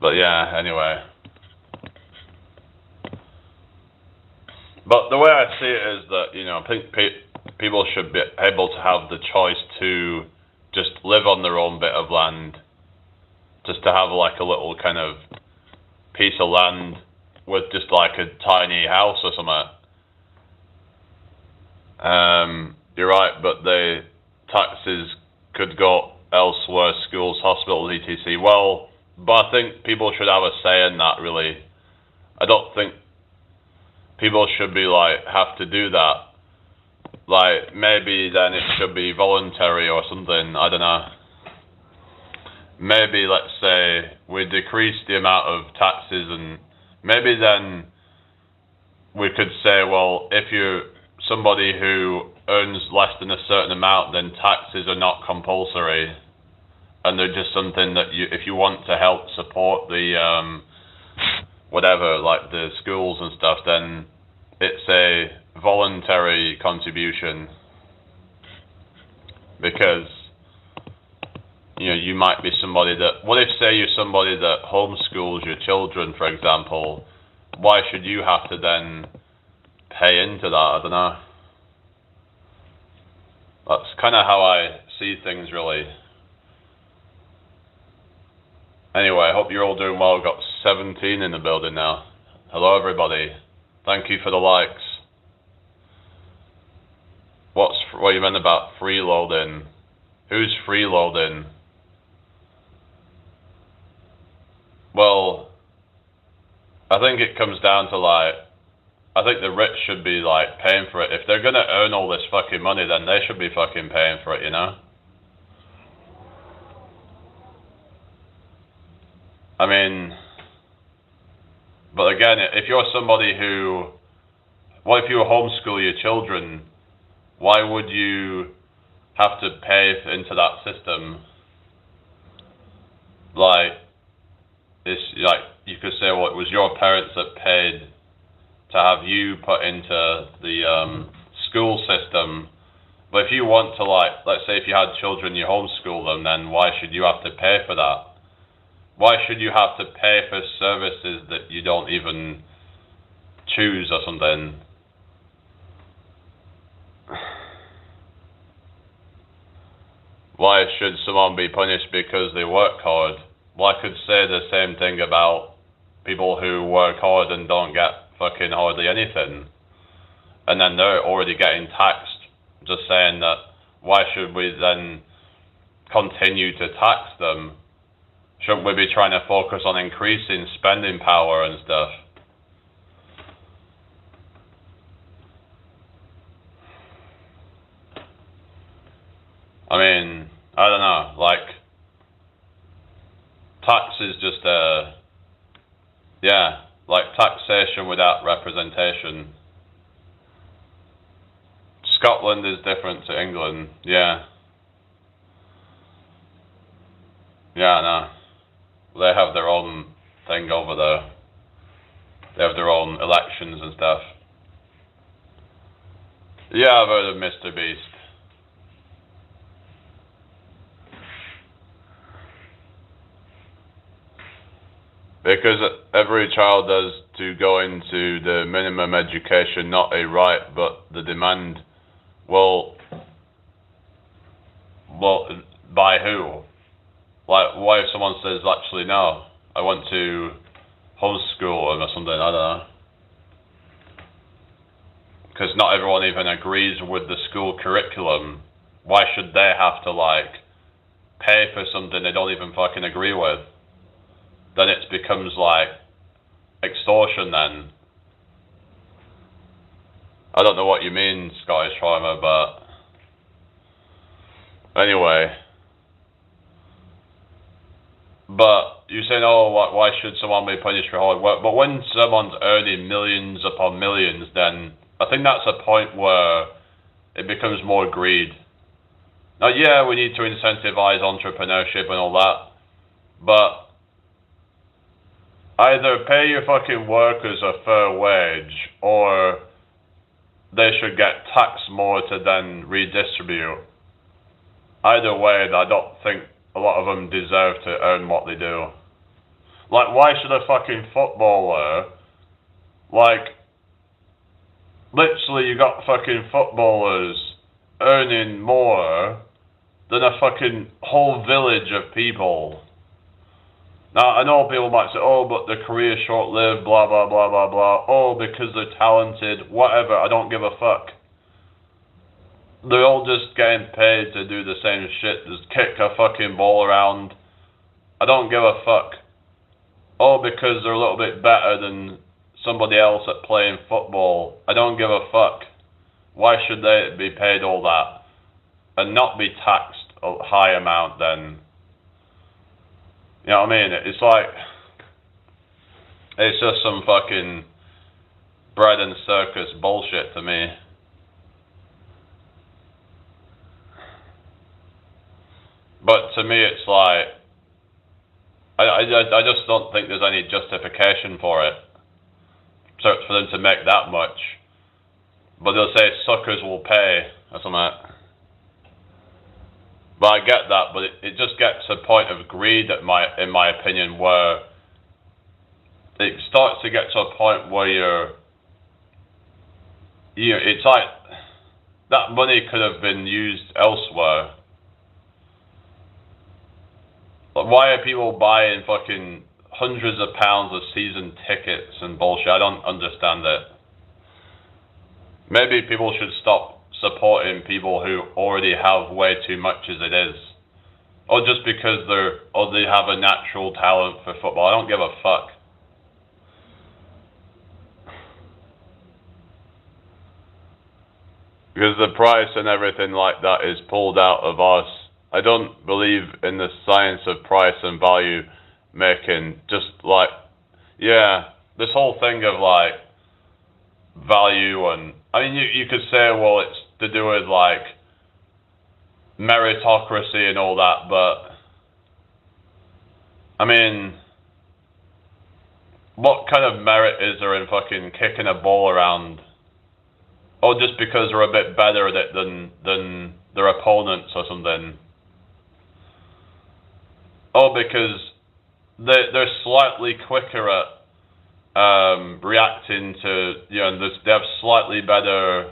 But yeah, anyway. But the way I see it is that, you know, I think people should be able to have the choice to just live on their own bit of land. Just to have like a little kind of piece of land with just like a tiny house or something. You're right, but the taxes could go elsewhere, schools, hospitals, etc. Well, but I think people should have a say in that, really. I don't think people should be like, have to do that. Like, maybe then it should be voluntary or something, I don't know. Maybe, let's say, we decrease the amount of taxes, and maybe then we could say, well, if you're somebody who earns less than a certain amount, then taxes are not compulsory, and they're just something that you, if you want to help support the, whatever, like the schools and stuff, then it's a voluntary contribution, because you know, you might be somebody that, what if, say, you're somebody that homeschools your children, for example, why should you have to then pay into that? I don't know. That's kind of how I see things, really. Anyway, I hope you're all doing well. We've got 17 in the building now. Hello, everybody. Thank you for the likes. What you meant about freeloading? Who's freeloading? Well, I think it comes down to like, I think the rich should be like paying for it. If they're gonna earn all this fucking money, then they should be fucking paying for it, you know? I mean, but again, if you're somebody who, what if you homeschool your children, why would you have to pay into that system? Like, it's like, you could say, well, it was your parents that paid to have you put into the school system. But if you want to, like, let's say if you had children, you homeschool them, then why should you have to pay for that? Why should you have to pay for services that you don't even choose or something? Why should someone be punished because they work hard? Well, I could say the same thing about people who work hard and don't get fucking hardly anything. And then they're already getting taxed. Just saying that, why should we then continue to tax them? Shouldn't we be trying to focus on increasing spending power and stuff? I mean, I don't know, like, tax is just yeah, like taxation without representation. Scotland is different to England, yeah. Yeah, no. They have their own thing over there. They have their own elections and stuff. Yeah, I've heard of Mr. Beast. Because every child has to go into the minimum education, not a right, but the demand. Well, by who? Like, what if someone says, actually, no, I want to homeschool them or something, I don't know. Because not everyone even agrees with the school curriculum. Why should they have to, like, pay for something they don't even fucking agree with? Then it becomes, like, extortion then. I don't know what you mean, Scottish Farmer, but... Anyway. But you're saying, oh, why should someone be punished for hard work? But when someone's earning millions upon millions, then I think that's a point where it becomes more greed. Now, yeah, we need to incentivize entrepreneurship and all that, but either pay your fucking workers a fair wage, or they should get taxed more to then redistribute. Either way, I don't think a lot of them deserve to earn what they do. Like, why should a fucking footballer, like, literally you got fucking footballers earning more than a fucking whole village of people. Now, I know people might say, oh, but their career's short-lived, blah, blah, blah, blah, blah. Oh, because they're talented, whatever, I don't give a fuck. They're all just getting paid to do the same shit, just kick a fucking ball around. I don't give a fuck. Oh, because they're a little bit better than somebody else at playing football. I don't give a fuck. Why should they be paid all that and not be taxed a high amount then? You know what I mean? It's like, it's just some fucking bread and circus bullshit to me. But to me, it's like, I just don't think there's any justification for it. So for them to make that much. But they'll say suckers will pay or something like that. But I get that, but it just gets to a point of greed, in my opinion, where it starts to get to a point where it's like that money could have been used elsewhere. Like, why are people buying fucking hundreds of pounds of season tickets and bullshit? I don't understand it. Maybe people should stop supporting people who already have way too much as it is. Or just because they have a natural talent for football. I don't give a fuck. Because the price and everything like that is pulled out of us. I don't believe in the science of price and value making. Just like, yeah, this whole thing of like value and, I mean, you could say, well, it's to do with like meritocracy and all that, but I mean, what kind of merit is there in fucking kicking a ball around? Oh, just because they're a bit better at it than their opponents or something. Oh, because they're slightly quicker at reacting to, they have slightly better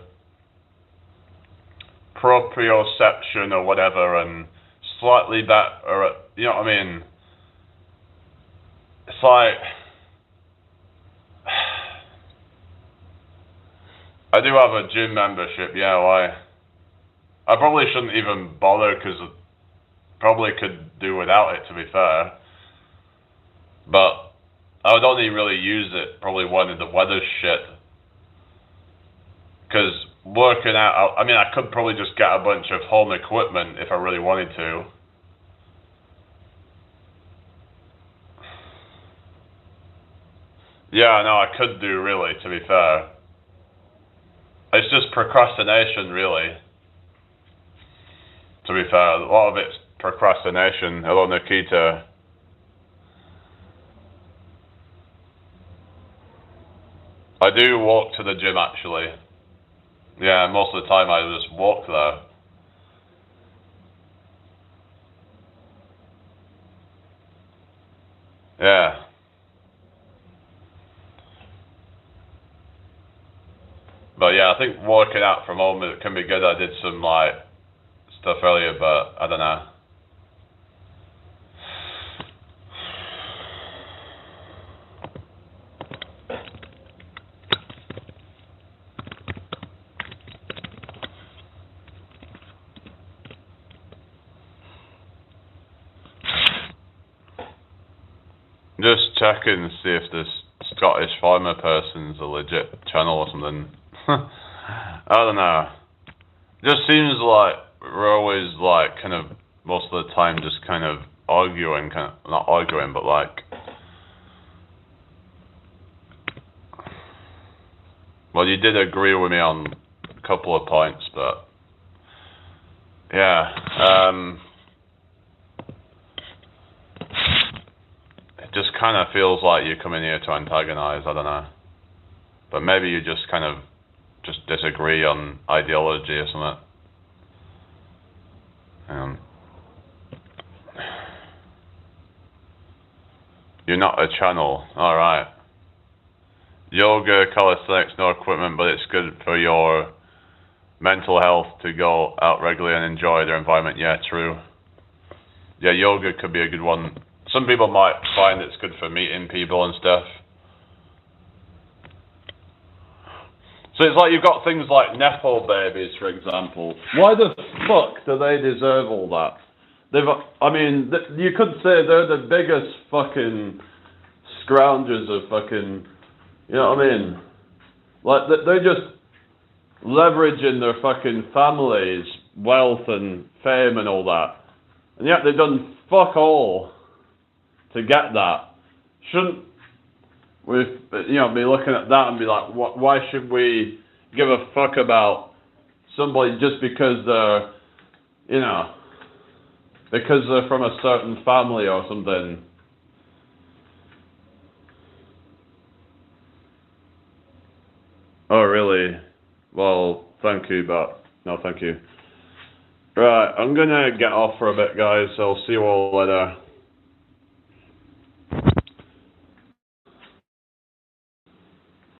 proprioception or whatever, and slightly better at, you know what I mean? It's like, I do have a gym membership, yeah, why? I probably shouldn't even bother, because I probably could do without it, to be fair. But I would only really use it probably when the weather's shit. Because working out, I mean, I could probably just get a bunch of home equipment if I really wanted to. Yeah, no, I could do, really, to be fair. It's just procrastination, really. To be fair, a lot of it's procrastination. Hello, Nikita. I do walk to the gym, actually. Yeah, most of the time I just walk there. Yeah. But yeah, I think working out from home, it can be good. I did some like stuff earlier, but I don't know. Just checking to see if this Scottish farmer person's a legit channel or something. I don't know. Just seems like we're always like kind of most of the time just kind of arguing, not arguing, but like. Well, you did agree with me on a couple of points, but yeah, it just kind of feels like you're coming here to antagonize. I don't know, but maybe you just kind of just disagree on ideology or something. You're not a channel, all right. Yoga, calisthenics, no equipment, but it's good for your mental health to go out regularly and enjoy their environment. Yeah, true. Yeah, yoga could be a good one. Some people might find it's good for meeting people and stuff. So it's like you've got things like Nepo babies, for example. Why the fuck do they deserve all that? I mean, you could say they're the biggest fucking scroungers of fucking, you know what I mean? Like, they're just leveraging their fucking families' wealth and fame and all that. And yet they've done fuck all to get that. Shouldn't we, be looking at that and be like, why should we give a fuck about somebody just because they're, because they're from a certain family or something? Oh, really? Well, thank you, but no thank you. Right, I'm gonna get off for a bit, guys. I'll see you all later.